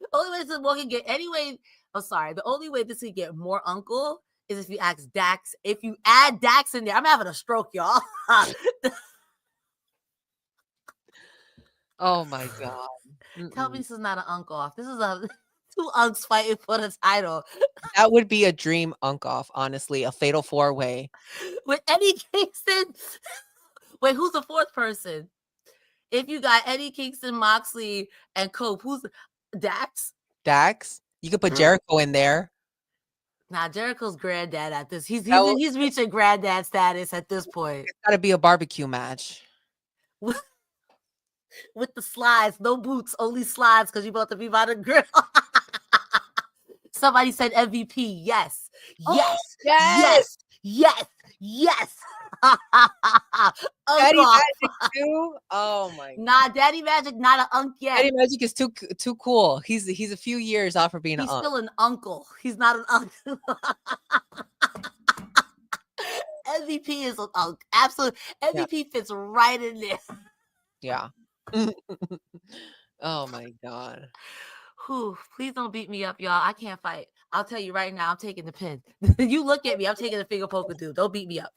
The only way this one can get the only way this can get more uncle is if you ask Dax. If you add Dax in there, I'm having a stroke, y'all. Oh my god. Tell me this is not an unk off. This is two unks fighting for the title. That would be a dream unk off, honestly. A fatal 4-way. With Eddie Kingston. Wait, who's the fourth person? If you got Eddie Kingston, Moxley, and Cope, who's Dax? Dax? You could put Jericho in there. Nah, Jericho's granddad at this. He's reaching granddad status at this point. It's gotta be a barbecue match. With the slides, no boots, only slides because you about to be by the grill. Somebody said MVP. Yes. Daddy Magic too? Oh my god. Nah, Daddy Magic not an unk yet. Daddy Magic is too cool. He's a few years off for being an unk. He's still an uncle. He's not an unk. MVP is an unk. Absolutely. MVP fits right in there. Yeah. Oh my god. Whew, please don't beat me up, y'all. I can't fight. I'll tell you right now, I'm taking the pin. You look at me, I'm taking the finger poker, dude. Don't beat me up.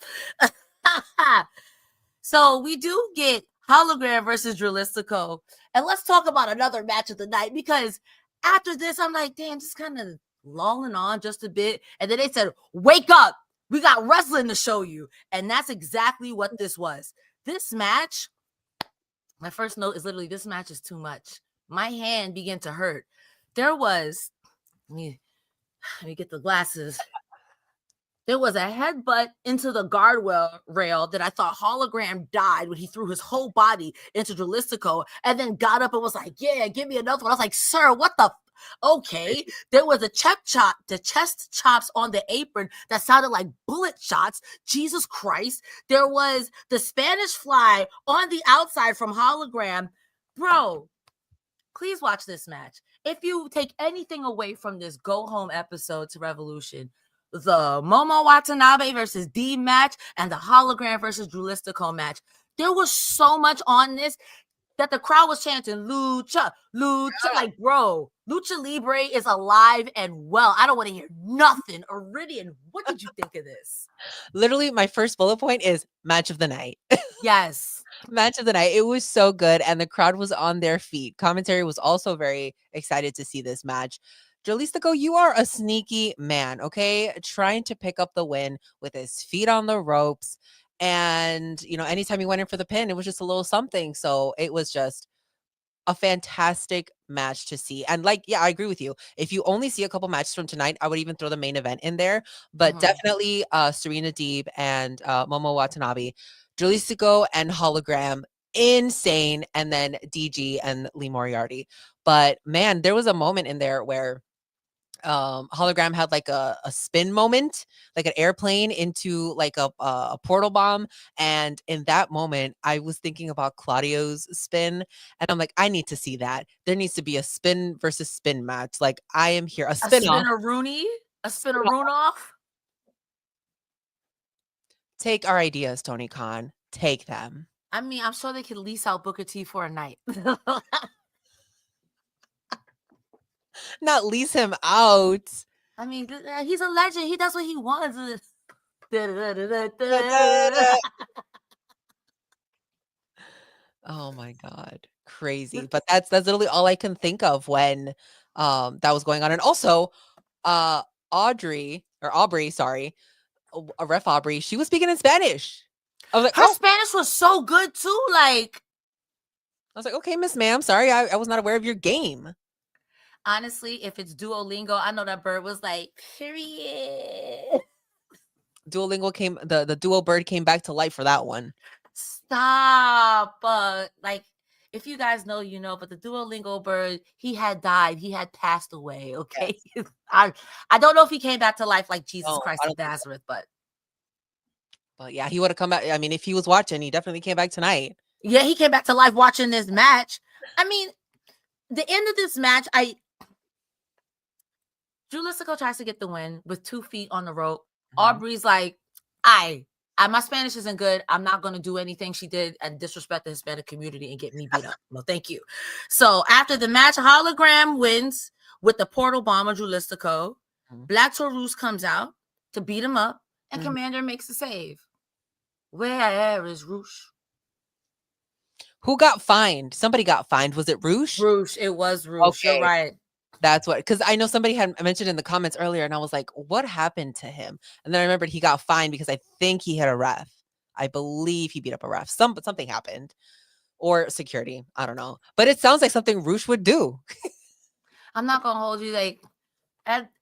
So we do get Hologram versus Dralistico. And let's talk about another match of the night, because after this, I'm like, damn, this is kind of lolling on just a bit. And then they said, wake up. We got wrestling to show you. And that's exactly what this was. This match, my first note is literally, this match is too much. My hand began to hurt. There was, let me get the glasses. There was a headbutt into the guardrail rail that I thought Hologram died when he threw his whole body into Dralistico and then got up and was like, yeah, give me another one. I was like, sir, what the? Okay. There was a chest chops on the apron that sounded like bullet shots. Jesus Christ. There was the Spanish fly on the outside from Hologram. Bro, please watch this match. If you take anything away from this go home episode to Revolution, the Momo Watanabe versus Deeb match and the Hologram versus Dralistico match, there was so much on this that the crowd was chanting Lucha, Lucha. Like, bro, Lucha Libre is alive and well. I don't want to hear nothing. Iridian, what did you think of this? Literally, my first bullet point is match of the night. Yes. Match of the night. It was so good, and the crowd was on their feet. Commentary was also very excited to see this match. Dralistico, you are a sneaky man, okay? Trying to pick up the win with his feet on the ropes. And, anytime he went in for the pin, it was just a little something. So it was just a fantastic match to see. And I agree with you. If you only see a couple matches from tonight, I would even throw the main event in there. But definitely Serena Deeb and Momo Watanabe, Dralistico and Hologram, insane. And then DG and Lee Moriarty. But man, there was a moment in there where Hologram had like a spin moment, like an airplane into like a portal bomb. And in that moment, I was thinking about Claudio's spin. And I'm like, I need to see that. There needs to be a spin versus spin match. Like, I am here. A spin-a-rooney? A spin-a-roon-off? Take our ideas, Tony Khan. Take them. I mean, I'm sure they could lease out Booker T for a night. Not lease him out. I mean, he's a legend. He does what he wants. Oh my God. Crazy. But that's literally all I can think of when that was going on. And also Aubrey, sorry, Ref Aubrey, she was speaking in Spanish. I was like, her Spanish was so good too. Like, I was like, okay, Miss Ma'am, sorry, I was not aware of your game. Honestly, if it's Duolingo, I know that bird was like, period. Duolingo the Duo bird came back to life for that one. Stop. Like, if you guys know, you know, but the Duolingo bird, he had died. He had passed away. Okay. Yes. I don't know if he came back to life like Jesus Christ of Nazareth, but yeah, he would have come back. I mean, if he was watching, he definitely came back tonight. Yeah, he came back to life watching this match. I mean, the end of this match, Dralistico tries to get the win with 2 feet on the rope. Aubrey's like, my Spanish isn't good. I'm not going to do anything she did and disrespect the Hispanic community and get me beat up. No, thank you. So after the match, Hologram wins with the portal bomb of Dralistico. Black Taurus comes out to beat him up, and Commander makes a save. Where is Roosh? Who got fined? Somebody got fined. Was it Roosh? Roosh. It was Roosh. Okay. You're right. That's what, because I know somebody had mentioned in the comments earlier, and I was like, what happened to him? And then I remembered he got fined because I think he hit a ref. I believe he beat up a ref. Something happened. Or security. I don't know. But it sounds like something Roosh would do. I'm not going to hold you. Like,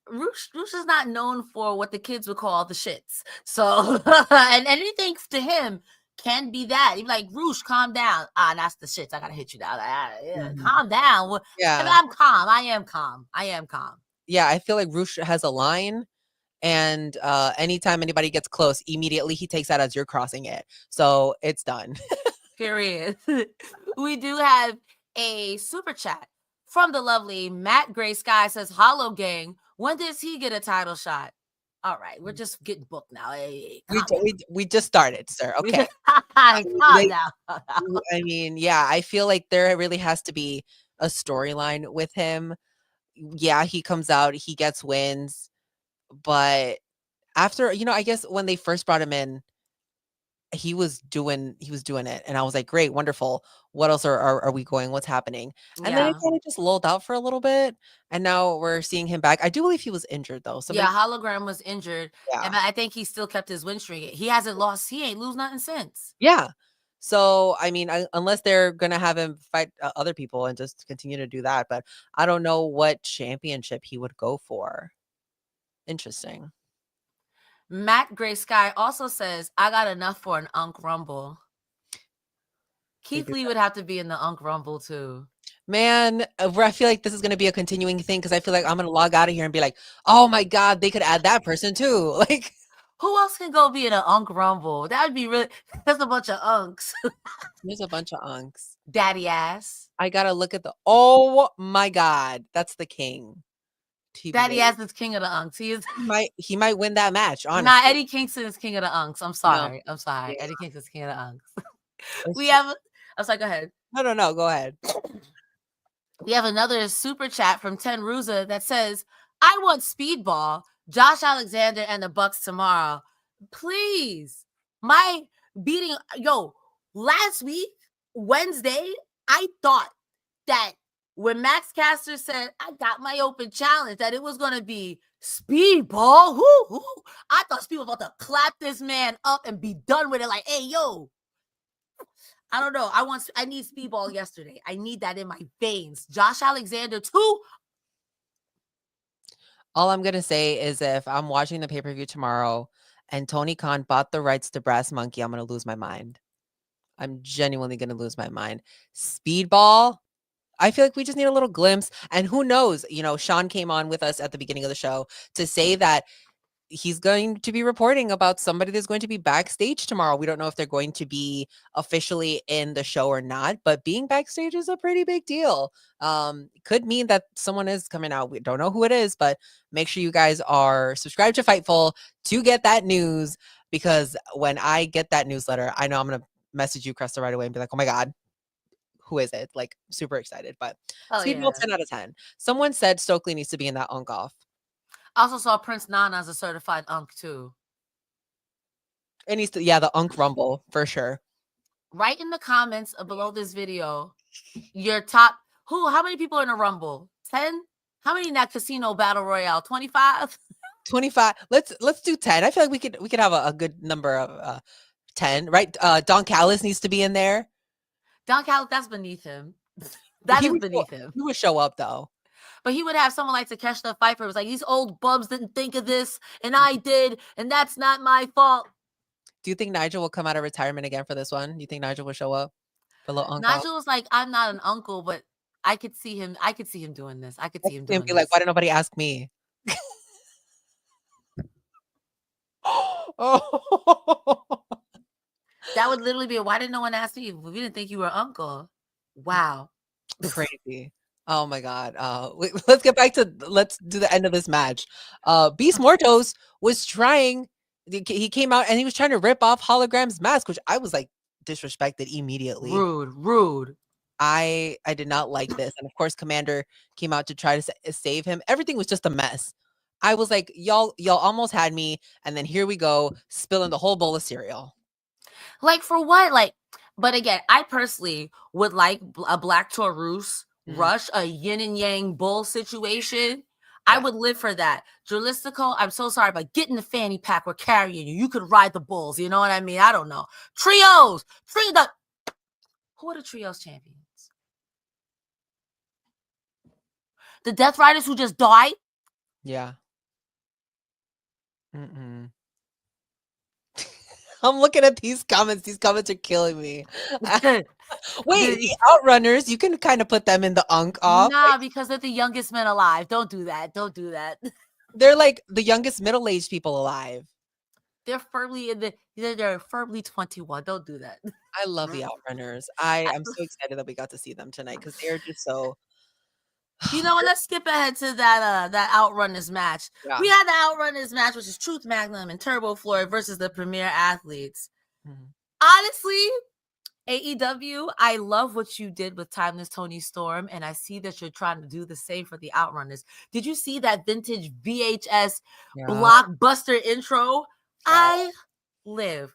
Roosh is not known for what the kids would call the shits. So, and anything to him can be that. He'd be like, Roosh, calm down. That's the shits. I got to hit you down. Calm down. Yeah. I'm calm. I am calm. Yeah, I feel like Roosh has a line. And anytime anybody gets close, immediately he takes that as you're crossing it. So it's done. Period. We do have a super chat from the lovely Matt Gray Sky. Says, Hollow Gang, when does he get a title shot? All right, we're just getting booked now. Hey, we just started, sir. Okay. Calm down. I mean, yeah, I feel like there really has to be a storyline with him. Yeah, he comes out, he gets wins. But after, I guess when they first brought him in, he was doing it, and I was like, great, wonderful. What else are we going? What's happening? And then it Yeah. kind of just lulled out for a little bit, and now we're seeing him back. I do believe he was injured though. Yeah, Hologram was injured, Yeah. and I think he still kept his win streak. He hasn't lost. He ain't lose nothing since. Yeah. So, I mean, unless they're going to have him fight other people and just continue to do that, but I don't know what championship he would go for. Interesting. Matt Gray Sky also says, I got enough for an Unk Rumble. Keith Lee would have to be in the Unk Rumble too. Man, I feel like this is going to be a continuing thing because I feel like I'm going to log out of here and be like, oh my God, they could add that person too. Like, who else can go be in an Unk Rumble? That would be really, that's a bunch of Unks. There's a bunch of Unks. Daddy ass. I got to look at oh my God, that's the king. Daddy ass is king of the Unks. He might win that match, honestly. Nah, Eddie Kingston is king of the Unks. I'm sorry. No. Yeah. Eddie Kingston's king of the Unks. I'm sorry, go ahead. No, go ahead. We have another super chat from Ten Ruza that says, I want Speedball, Josh Alexander, and the Bucks tomorrow. Please. My beating, last week, Wednesday, I thought that when Max Caster said, I got my open challenge, that it was going to be Speedball. I thought Speedball was about to clap this man up and be done with it. Like, hey, yo. I don't know. I need Speedball yesterday. I need that in my veins. Josh Alexander too. All I'm going to say is if I'm watching the pay-per-view tomorrow and Tony Khan bought the rights to Brass Monkey, I'm going to lose my mind. I'm genuinely going to lose my mind. Speedball, I feel like we just need a little glimpse. And who knows, Sean came on with us at the beginning of the show to say that he's going to be reporting about somebody that's going to be backstage tomorrow. We don't know if they're going to be officially in the show or not, but being backstage is a pretty big deal. Could mean that someone is coming out. We don't know who it is, but make sure you guys are subscribed to Fightful to get that news, because when I get that newsletter, I know I'm going to message you, Cresta, right away and be like, oh my God, who is it? Like, super excited. But Speedball, 10 out of 10. Someone said Stokely needs to be in that Unk Off. I also saw Prince Nana as a certified Unk too. It needs to, the Unk Rumble for sure. Write in the comments below this video your top how many people are in a Rumble? 10? How many in that Casino Battle Royale? 25? 25. Let's do 10. I feel like we could have a good number of 10, right? Don Callis needs to be in there. Don Callis, that's beneath him. That is beneath him. He would show up though. But he would have someone like Takeshita Pfeiffer. It was like, these old bums didn't think of this, and I did, and that's not my fault. Do you think Nigel will come out of retirement again for this one? Do you think Nigel will show up? Nigel was like, I'm not an uncle, but I could see him. I could see him doing this. I could see him doing this. Be like, why did nobody ask me? That would literally be, why didn't no one ask me? We didn't think you were uncle. Wow. Crazy. Oh my God. Let's get back to, let's do the end of this match. Beast Mortos was trying, he came out and he was trying to rip off Hologram's mask, which I was like disrespected immediately. Rude. I did not like this. And of course, Commander came out to try to save him. Everything was just a mess. I was like, y'all almost had me. And then here we go, spilling the whole bowl of cereal. Like for what? Like, but again, I personally would like a Black Taurus rush, a yin and yang bull situation. I would live for that. Dralistico, I'm so sorry, but get in the fanny pack. We're carrying you. You could ride the bulls. You know what I mean? I don't know. Trios. Who are the trios champions? The Death Riders who just died? Yeah. I'm looking at these comments. These comments are killing me. Wait, the Outrunners, you can kind of put them in the Unk Off. Nah, because they're the youngest men alive. Don't do that. They're like the youngest middle-aged people alive. They're firmly they're firmly 21. Don't do that. I love the Outrunners. I'm so excited that we got to see them tonight because they're just so. You know what? Let's skip ahead to that Outrunners match. Yeah. We had the Outrunners match, which is Truth Magnum and Turbo Floyd versus the Premier Athletes. Honestly, AEW, I love what you did with Timeless Tony Storm, and I see that you're trying to do the same for the Outrunners. Did you see that vintage VHS blockbuster intro? I live.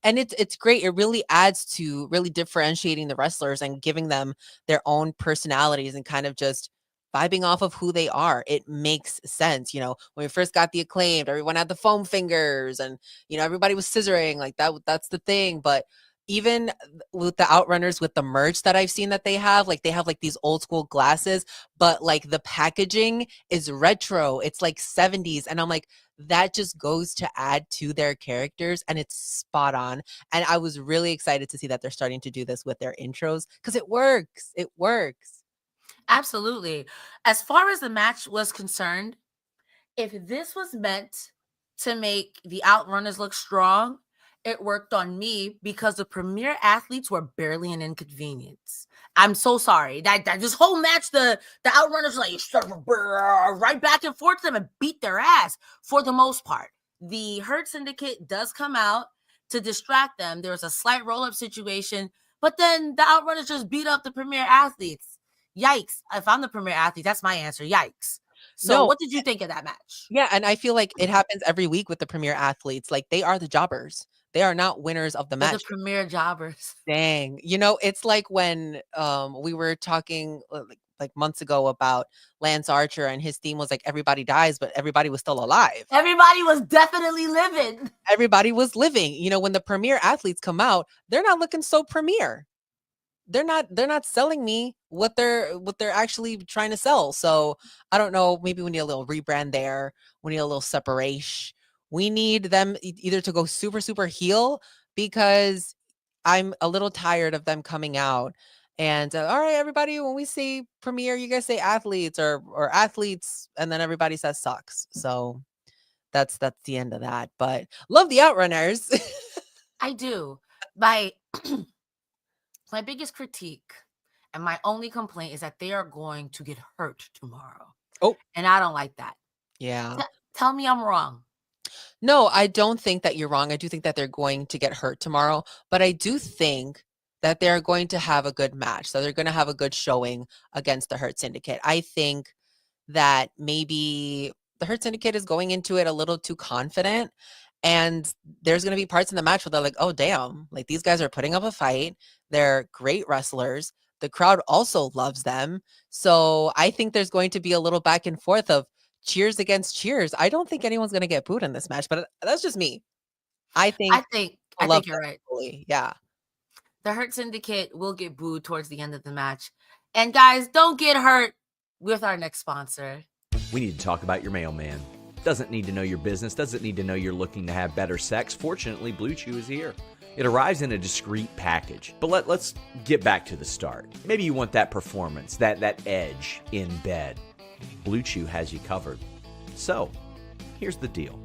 And it's great. It really adds to really differentiating the wrestlers and giving them their own personalities and kind of just vibing off of who they are. It makes sense. You know, when we first got the Acclaimed, everyone had the foam fingers and, you know, everybody was scissoring like that's the thing. But even with the Outrunners, with the merch that I've seen that they have like these old school glasses, but like the packaging is retro. It's like 70s. And I'm like, that just goes to add to their characters and it's spot on. And I was really excited to see that they're starting to do this with their intros because it works. It works. Absolutely. As far as the match was concerned, if this was meant to make the Outrunners look strong, it worked on me because the premier athletes were barely an inconvenience. I'm so sorry. That this whole match, the Outrunners like right back and forth to them and beat their ass for the most part. The Hurt Syndicate does come out to distract them. There was a slight roll-up situation, but then the Outrunners just beat up the premier athletes. Yikes. If I'm the premier athlete, that's my answer. Yikes. So what did you think of that match? Yeah, and I feel like it happens every week with the premier athletes. Like they are the jobbers. They are not winners of the match. They're the premier jobbers. Dang. You know, it's like when we were talking like months ago about Lance Archer and his theme was like everybody dies, but everybody was still alive. Everybody was definitely living. Everybody was living. You know, when the premier athletes come out, they're not looking so premier. They're not selling me what they're actually trying to sell. So I don't know. Maybe we need a little rebrand there. We need a little separation. We need them either to go super, super heel because I'm a little tired of them coming out and all right, everybody, when we say premiere, you guys say athletes or athletes, and then everybody says sucks. So that's the end of that. But love the Outrunners. I do. My biggest critique and my only complaint is that they are going to get hurt tomorrow. Oh. And I don't like that. Yeah. Tell me I'm wrong. No, I don't think that you're wrong. I do think that they're going to get hurt tomorrow, but I do think that they're going to have a good match. So they're going to have a good showing against the Hurt Syndicate. I think that maybe the Hurt Syndicate is going into it a little too confident. And there's going to be parts in the match where they're like, oh, damn, like these guys are putting up a fight. They're great wrestlers. The crowd also loves them. So I think there's going to be a little back and forth of cheers against cheers. I don't think anyone's going to get booed in this match, but that's just me. I think you're right. Fully. Yeah. The Hurt Syndicate will get booed towards the end of the match. And guys, don't get hurt with our next sponsor. We need to talk about your mailman. Doesn't need to know your business, doesn't need to know you're looking to have better sex. Fortunately, Blue Chew is here. It arrives in a discreet package. But let's get back to the start. Maybe you want that performance, that edge in bed. Blue Chew has you covered. So, here's the deal.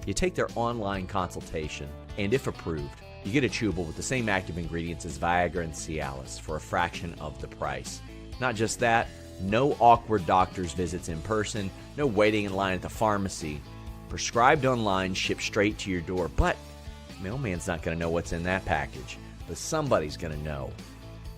You take their online consultation, and if approved, you get a chewable with the same active ingredients as Viagra and Cialis for a fraction of the price. Not just that, no awkward doctor's visits in person, no waiting in line at the pharmacy. Prescribed online, shipped straight to your door. But mailman's not going to know what's in that package. But somebody's going to know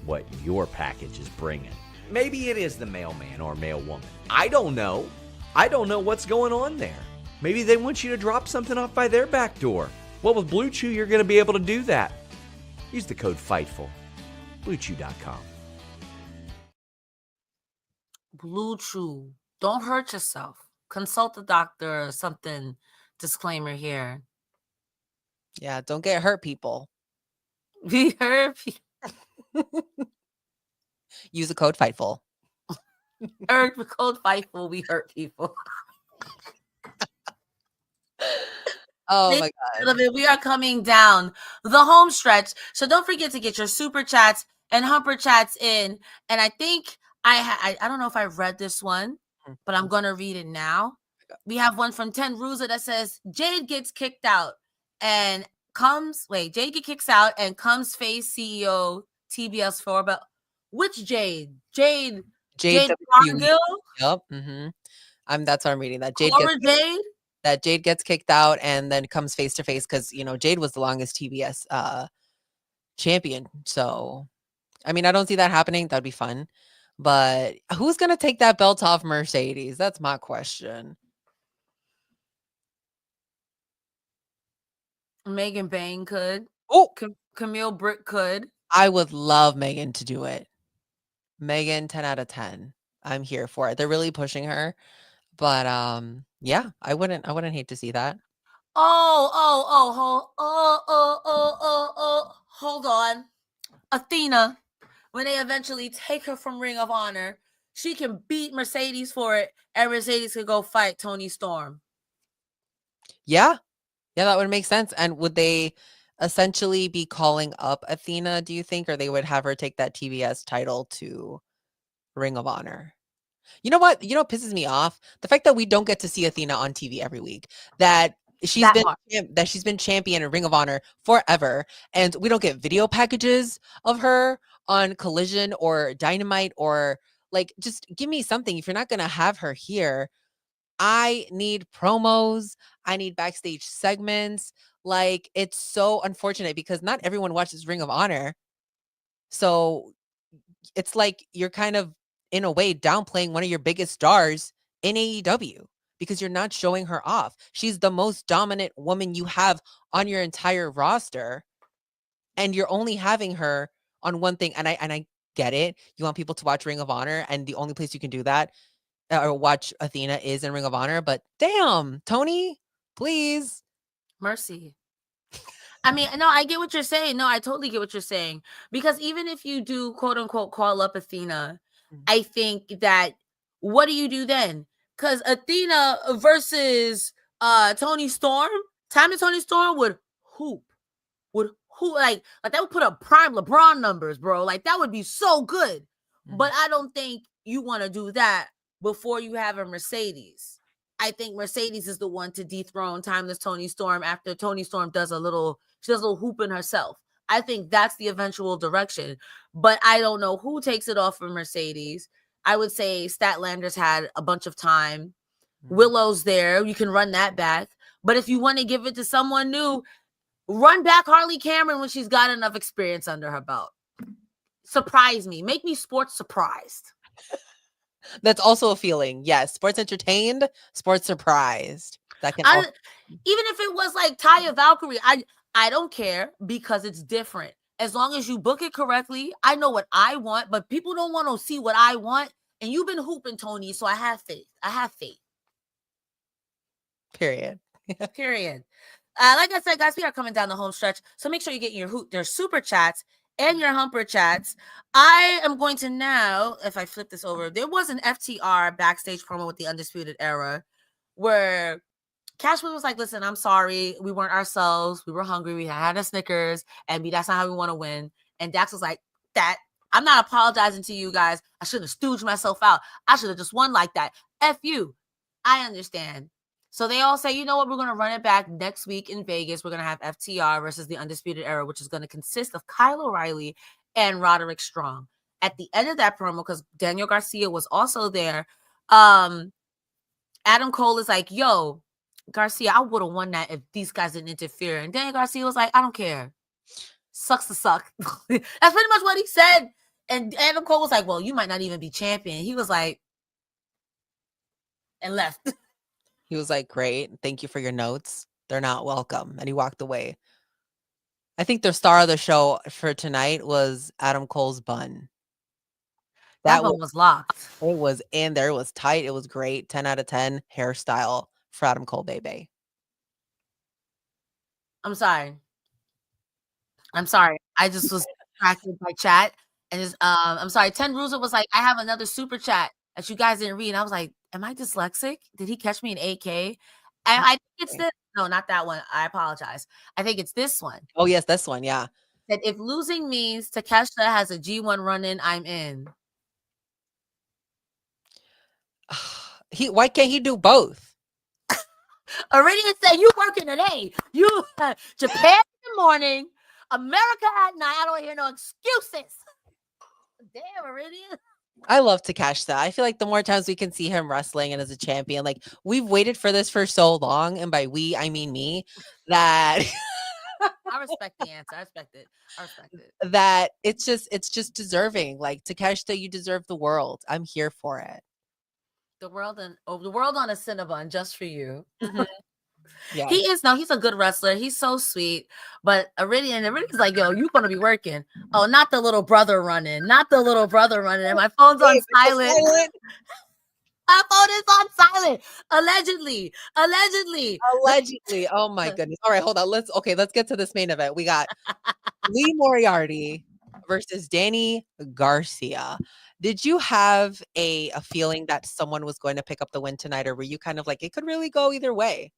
what your package is bringing. Maybe it is the mailman or mailwoman. I don't know. I don't know what's going on there. Maybe they want you to drop something off by their back door. Well, with Blue Chew, you're going to be able to do that. Use the code FIGHTFUL. BlueChew.com. Blue Chew. Don't hurt yourself. Consult the doctor or something. Disclaimer here. Yeah, don't get hurt, people. We hurt people. Use the code FIGHTFUL. The code FIGHTFUL. We hurt people. Oh my God. We are coming down the home stretch. So don't forget to get your super chats and humper chats in. And I think I don't know if I read this one, but I'm going to read it now. We have one from Ten Ruza that says Jade gets kicked out and Jade kicks out and comes face CEO TBS 4. But which Jade? Jade Cargill? Yep. Mm-hmm. That's what I'm reading. That Jade gets kicked out and then comes face to face because Jade was the longest TBS champion. So, I mean, I don't see that happening. That'd be fun. But who's gonna take that belt off Mercedes? That's my question. Megan Bain could. Oh, Camille Britt could. I would love Megan to do it. Megan, 10 out of 10. I'm here for it. They're really pushing her. But yeah, I wouldn't hate to see that. Hold on. Athena, when they eventually take her from Ring of Honor, she can beat Mercedes for it, and Mercedes could go fight Toni Storm. Yeah. Yeah, that would make sense. And would they essentially be calling up Athena, do you think, or they would have her take that TBS title to Ring of Honor? You know what? You know what pisses me off? The fact that we don't get to see Athena on TV every week. That she's been champion in Ring of Honor forever, and we don't get video packages of her on Collision or Dynamite, or like, just give me something. If you're not gonna have her here, I need promos. I need backstage segments. Like, it's so unfortunate because not everyone watches Ring of Honor. So it's like you're kind of, in a way, downplaying one of your biggest stars in AEW because you're not showing her off. She's the most dominant woman you have on your entire roster, and you're only having her on one thing. And I get it. You want people to watch Ring of Honor, and the only place you can do that or watch Athena is in Ring of Honor. But damn, Tony, please. Mercy. I mean, no, I get what you're saying. No, I totally get what you're saying. Because even if you do, quote unquote, call up Athena, I think that, what do you do then? Because Athena versus Toni Storm, Time to Toni Storm would hoop. Like that would put up prime LeBron numbers, bro. Like, that would be so good. But I don't think you want to do that before you have a Mercedes. I think Mercedes is the one to dethrone Timeless Toni Storm after Toni Storm does a little hooping herself. I think that's the eventual direction. But I don't know who takes it off for Mercedes. I would say Statlander's had a bunch of time. Willow's there. You can run that back. But if you want to give it to someone new, run back Harley Cameron when she's got enough experience under her belt. Surprise me. Make me sports surprised. That's also a feeling. Yes. Sports entertained, sports surprised. That can even if it was like Taya Valkyrie, I don't care because it's different. As long as you book it correctly, I know what I want, but people don't want to see what I want. And you've been hooping, Tony, so I have faith. Period. Period. Like I said, guys, we are coming down the home stretch, so make sure you get their super chats and your humper chats. I am going to now, if I flip this over, there was an FTR backstage promo with the Undisputed Era where Cashman was like, listen, I'm sorry. We weren't ourselves. We were hungry. We had a Snickers, and that's not how we want to win. And Dax was like, I'm not apologizing to you guys. I shouldn't have stooged myself out. I should have just won like that. F you. I understand. So they all say, you know what? We're going to run it back next week in Vegas. We're going to have FTR versus the Undisputed Era, which is going to consist of Kyle O'Reilly and Roderick Strong. At the end of that promo, because Daniel Garcia was also there, Adam Cole is like, yo, Garcia, I would have won that if these guys didn't interfere. And Daniel Garcia was like, I don't care. Sucks to suck. That's pretty much what he said. And Adam Cole was like, well, you might not even be champion. He was like, and left. He was like, great. Thank you for your notes. They're not welcome. And he walked away. I think the star of the show for tonight was Adam Cole's bun. That one was locked. It was in there. It was tight. It was great. 10 out of 10 hairstyle for Adam Cole, baby. I'm sorry. I just was distracted by chat. And just, I'm sorry. 10 Ruser was like, I have another super chat that you guys didn't read. And I was like, am I dyslexic? Did he catch me in 8K? I think it's this. No, not that one. I apologize. I think it's this one. Oh, yes, this one. Yeah. That if losing means Takeshita has a G1 run in, I'm in. Why can't he do both? Iridian said, you working today. You Japan in the morning, America at night. I don't hear no excuses. Damn, Iridian. I love Takeshita. I feel like the more times we can see him wrestling and as a champion, like, we've waited for this for so long, and by we, I mean me, that I respect the answer. I respect it. That it's just deserving. Like, Takeshita, you deserve the world. I'm here for it. The world on a Cinnabon just for you. Mm-hmm. Yeah. He is. No, he's a good wrestler. He's so sweet. But Iridian's like, yo, you gonna be working. Oh, not the little brother running. Not the little brother running. And my phone's on silent. My phone is on silent. Allegedly. Allegedly. Oh my goodness. All right, hold on. Let's get to this main event. We got Lee Moriarty versus Danny Garcia. Did you have a feeling that someone was going to pick up the win tonight, or were you kind of like, it could really go either way?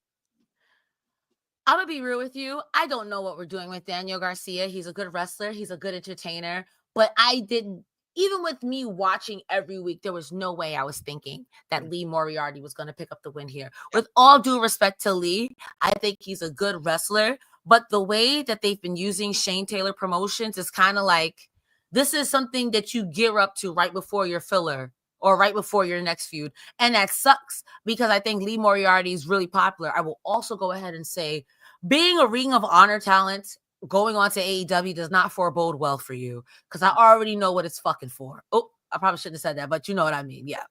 I'm gonna be real with you. I don't know what we're doing with Daniel Garcia. He's a good wrestler. He's a good entertainer. But I didn't, even with me watching every week, there was no way I was thinking that Lee Moriarty was going to pick up the win here. With all due respect to Lee, I think he's a good wrestler. But the way that they've been using Shane Taylor Promotions is kind of like, this is something that you gear up to right before your filler or right before your next feud. And that sucks because I think Lee Moriarty is really popular. I will also go ahead and say, being a Ring of Honor talent, going on to AEW does not forebode well for you because I already know what it's fucking for. Oh, I probably shouldn't have said that, but you know what I mean. Yeah.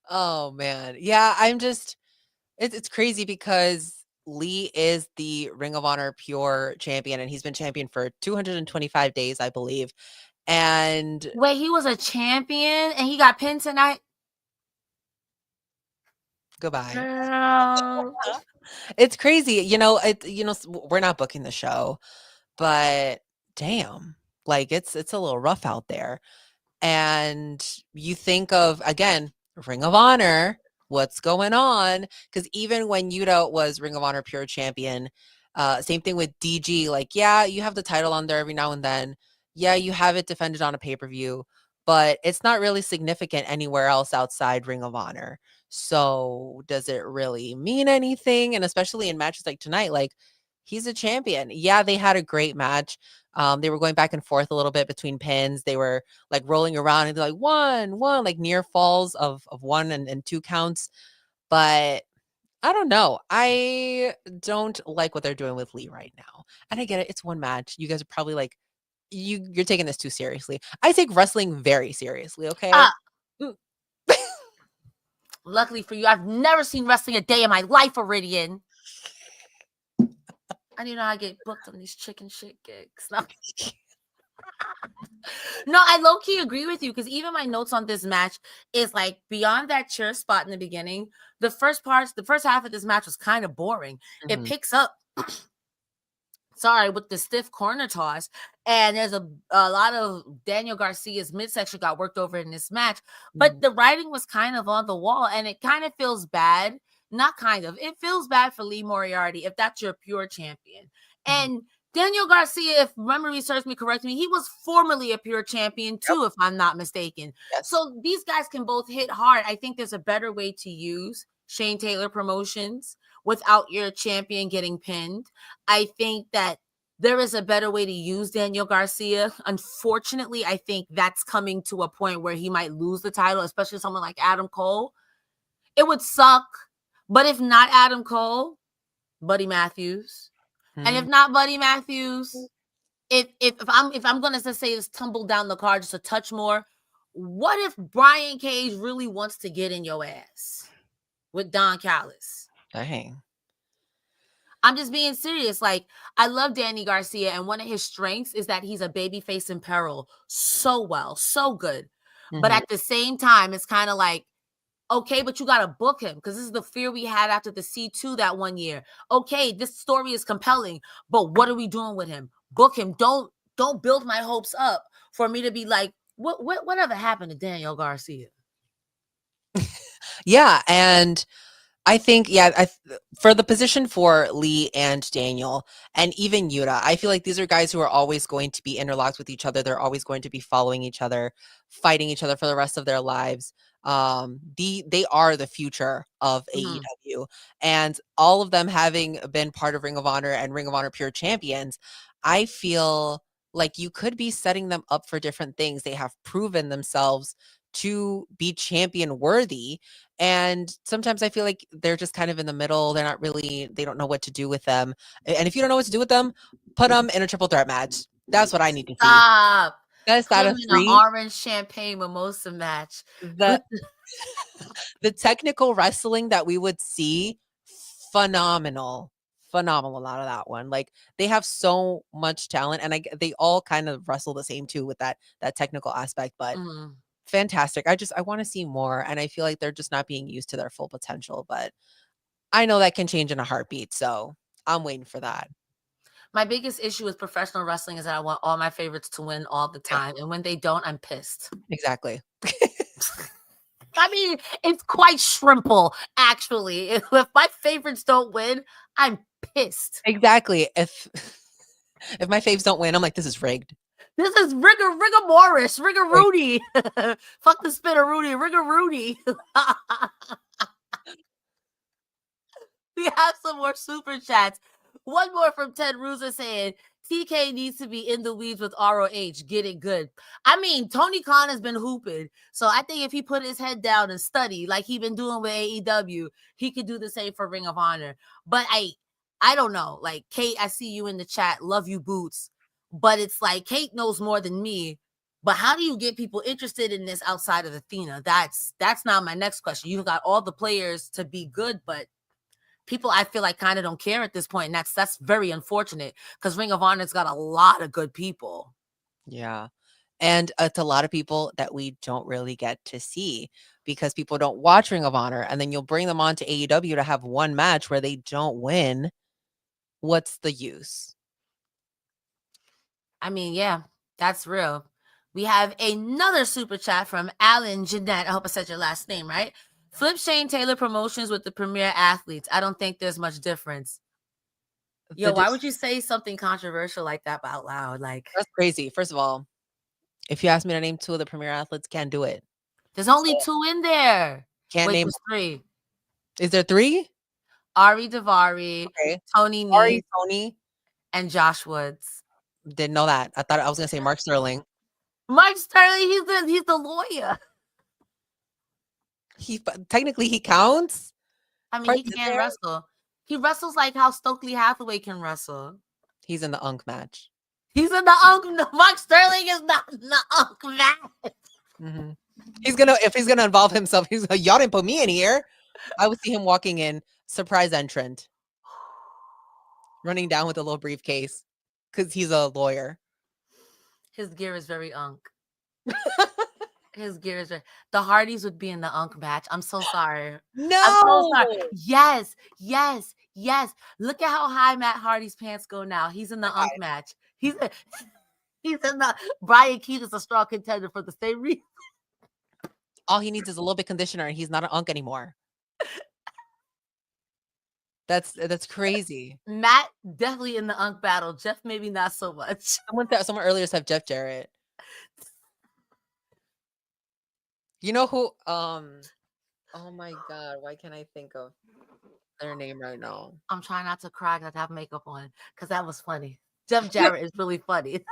Oh man. Yeah, it's crazy because Lee is the Ring of Honor Pure champion and he's been champion for 225 days, I believe. And wait, he was a champion and he got pinned tonight? Goodbye. Girl. It's crazy. We're not booking the show, but damn, like it's a little rough out there. And you think of, again, Ring of Honor, what's going on? Because even when Yuta was Ring of Honor Pure Champion, same thing with DG. Like, yeah, you have the title on there every now and then. Yeah, you have it defended on a pay-per-view, but it's not really significant anywhere else outside Ring of Honor. So does it really mean anything? And especially in matches like tonight, like he's a champion. Yeah, they had a great match. They were going back and forth a little bit between pins. They were like rolling around and they're like one, like near falls of 1 and 2 counts. But I don't know. I don't like what they're doing with Lee right now. And I get it. It's one match. You guys are probably like, you're taking this too seriously. I take wrestling very seriously. Okay. Luckily for you, I've never seen wrestling a day in my life, Iridian. I don't know how I get booked on these chicken shit gigs. No, I low-key agree with you because even my notes on this match is like beyond that chair spot in the beginning, the first half of this match was kind of boring. It picks up with the stiff corner toss. And there's a lot of Daniel Garcia's midsection got worked over in this match. But the writing was kind of on the wall. And it kind of feels bad. Not kind of. It feels bad for Lee Moriarty if that's your pure champion. And Daniel Garcia, if memory serves me correctly, he was formerly a pure champion too, if I'm not mistaken. Yes. So these guys can both hit hard. I think there's a better way to use Shane Taylor Promotions without your champion getting pinned. I think that there is a better way to use Daniel Garcia. Unfortunately, I think that's coming to a point where he might lose the title, especially someone like Adam Cole. It would suck, but if not Adam Cole, Buddy Matthews. And if not Buddy Matthews, if I'm gonna just say it's tumble down the card just a touch more, what if Brian Cage really wants to get in your ass with Don Callis? Dang. I'm just being serious. Like, I love Danny Garcia, and one of his strengths is that he's a babyface in peril so well, so good. But at the same time, it's kind of like, okay, but you got to book him because this is the fear we had after the C2 that one year. Okay, this story is compelling, but what are we doing with him? Book him. Don't build my hopes up for me to be like, whatever happened to Daniel Garcia? Yeah, and I think, for the position for Lee and Daniel and even Yuta, I feel like these are guys who are always going to be interlocked with each other. They're always going to be following each other, fighting each other for the rest of their lives. They are the future of AEW, and all of them having been part of Ring of Honor and Ring of Honor Pure Champions, I feel like you could be setting them up for different things. They have proven themselves to be champion worthy, and sometimes I feel like they're just kind of in the middle. They don't know what to do with them, and if you don't know what to do with them, put them in a triple threat match. That's what I need to see. Best out Him of in an 3. orange champagne mimosa match. The the technical wrestling that we would see, phenomenal out of that one. Like they have so much talent, and they all kind of wrestle the same too with that technical aspect, but Mhm. fantastic. I want to see more, and I feel like they're just not being used to their full potential, but I know that can change in a heartbeat, so I'm waiting for that. My biggest issue with professional wrestling is that I want all my favorites to win all the time, and when they don't, I'm pissed. Exactly. I mean, it's quite shrimple, actually. If my favorites don't win, I'm pissed. Exactly. If my faves don't win, I'm like, this is rigged. This is rigor-Rudy. Fuck the spinner-Rudy, rigor-Rudy. We have some more super chats. One more from Ted Ruza saying, TK needs to be in the weeds with ROH. Get it good. I mean, Tony Khan has been hooping. So I think if he put his head down and study like he been doing with AEW, he could do the same for Ring of Honor. But I don't know. Like, Kate, I see you in the chat. Love you, Boots. But it's like, Kate knows more than me. But how do you get people interested in this outside of Athena? That's not my next question. You've got all the players to be good, but people, I feel like, kind of don't care at this point. And that's very unfortunate because Ring of Honor's got a lot of good people. Yeah. And it's a lot of people that we don't really get to see because people don't watch Ring of Honor. And then you'll bring them on to AEW to have one match where they don't win. What's the use? I mean, yeah, that's real. We have another super chat from Alan Jeanette. I hope I said your last name right. Flip Shane Taylor promotions with the premier athletes. I don't think there's much difference. Yo, why would you say something controversial like that out loud? Like, that's crazy. First of all, if you ask me to name 2 of the premier athletes, can't do it. There's only 2 in there. Can't name 3. Is there 3? Ari Davari, Okay. Tony Ari, Nese, Tony, and Josh Woods. Didn't know that. I thought I was gonna say Mark Sterling. Mark Sterling, he's the lawyer. Technically he counts. I mean, he can wrestle. He wrestles like how Stokely Hathaway can wrestle. He's in the Unk match. He's in the Unk. Mark Sterling is not in the Unk match. Mm-hmm. If he's gonna involve himself, he's like, y'all didn't put me in here. I would see him walking in, surprise entrant, running down with a little briefcase because he's a lawyer. His gear is very Unk. His gear is very... The Hardys would be in the Unk match. I'm so sorry. No. I'm so sorry. Yes. Look at how high Matt Hardy's pants go now. He's in the Unk match. He's in the... Brian Keith is a strong contender for the same reason. All he needs is a little bit of conditioner and he's not an Unk anymore. That's crazy. Matt definitely in the Unk battle. Jeff maybe not so much. Someone earlier said Jeff Jarrett. You know who? Oh my God! Why can't I think of their name right now? I'm trying not to cry because I have makeup on because that was funny. Jeff Jarrett is really funny.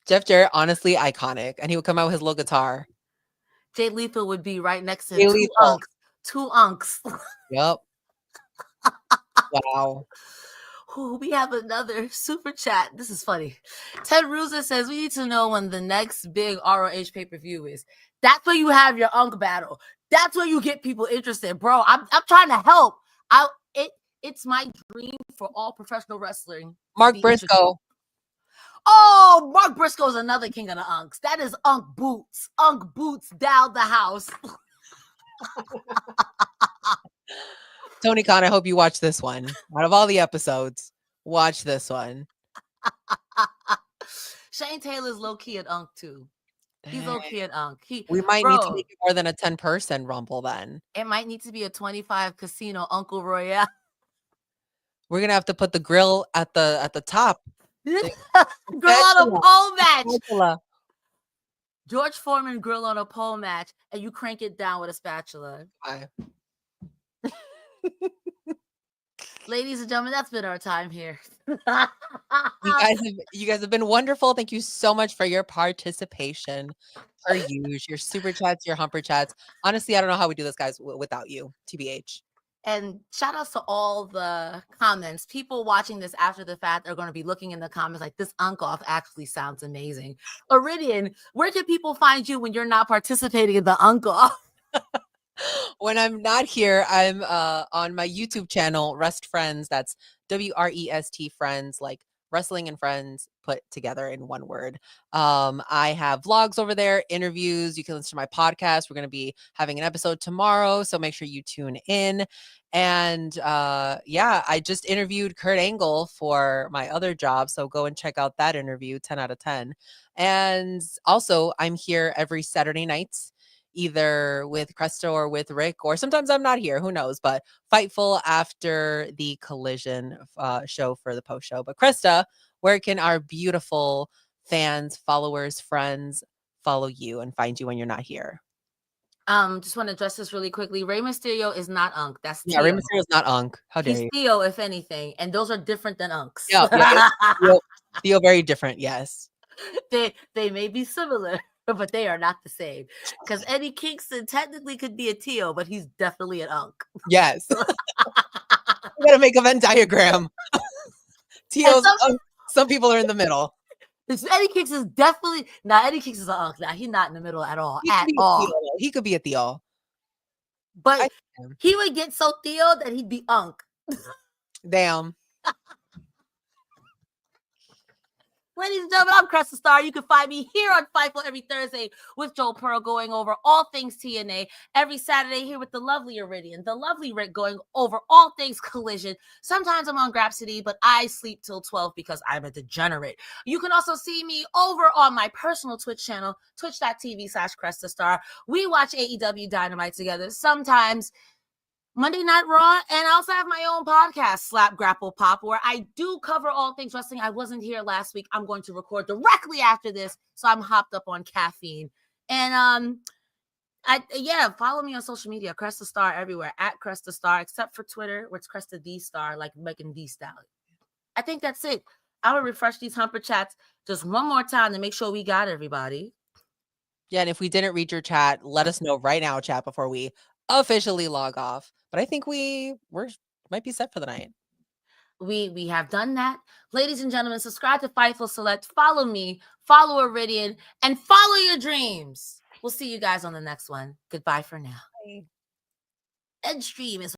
Jeff Jarrett, honestly, iconic, and he would come out with his little guitar. Jay Lethal would be right next to him. Two unks. Yep. Wow. Ooh, we have another super chat. This is funny. Ted Ruza says we need to know when the next big ROH pay-per-view is. That's where you have your Unk battle. That's where you get people interested, bro. I'm trying to help. It's my dream for all professional wrestling. Mark Briscoe. Oh, Mark Briscoe is another king of the Unks. That is Unk Boots. Unk Boots down the house. Tony Khan, I hope you watch this one. Out of all the episodes, watch this one. Shane Taylor's low-key at Unk, too. He's low-key at Unk. We might need to make it more than a 10-person Rumble then. It might need to be a 25 casino Uncle Royale. We're going to have to put the grill at the top. Grill on a pole match. Spatula. George Foreman grill on a pole match, and you crank it down with a spatula. Bye. Ladies and gentlemen, that's been our time here. You guys have been wonderful. Thank you so much for your participation. Per usual, your super chats, your humper chats. Honestly, I don't know how we do this, guys, without you. TBH. And shout outs to all the comments. People watching this after the fact are going to be looking in the comments like, this Unkoff actually sounds amazing. Iridian, where can people find you when you're not participating in the Unkoff? When I'm not here, I'm on my YouTube channel, Rest Friends. That's WREST Friends, like wrestling and friends put together in one word. I have vlogs over there, interviews. You can listen to my podcast. We're going to be having an episode tomorrow, so make sure you tune in. And yeah, I just interviewed Kurt Angle for my other job, so go and check out that interview, 10 out of 10. And also, I'm here every Saturday nights, either with Cresta or with Rick, or sometimes I'm not here, who knows, but Fightful after the Collision show for the post show. But Cresta, where can our beautiful fans, followers, friends follow you and find you when you're not here? Just want to address this really quickly. Rey Mysterio is not Unk. That's Yeah, Rey Mysterio is not Unk. How dare He's you? Theo, if anything, and those are different than Unks. Yeah, Theo, very different, yes. They may be similar, but they are not the same. Because Eddie Kingston technically could be a Theo, but he's definitely an Unk. Yes. We gotta make a Venn diagram. Theo's some people are in the middle. Eddie Kingston is definitely Eddie Kingston is an Unk. Now he's not in the middle at all. He could be a Theo. But he would get so Theo that he'd be Unk. Damn. Ladies and gentlemen, I'm Cresta Star. You can find me here on Fightful every Thursday with Joel Pearl going over all things TNA. Every Saturday here with the lovely Iridian, the lovely Rick going over all things Collision. Sometimes I'm on Grapsity, but I sleep till 12 because I'm a degenerate. You can also see me over on my personal Twitch channel, twitch.tv/Cresta Star. We watch AEW Dynamite together. Sometimes Monday Night Raw, and I also have my own podcast, Slap Grapple Pop, where I do cover all things wrestling. I wasn't here last week. I'm going to record directly after this, so I'm hopped up on caffeine. And follow me on social media, Cresta Star everywhere, at Cresta Star, except for Twitter, where it's Cresta D Star, like Megan D Stallion. I think that's it. I will refresh these Humper chats just one more time to make sure we got everybody. Yeah, and if we didn't read your chat, let us know right now, chat, before we officially log off. But I think we're might be set for the night. We have done that. Ladies and gentlemen, subscribe to Fightful Select. Follow me, follow Iridian, and follow your dreams. We'll see you guys on the next one. Goodbye for now. Bye. Edstream is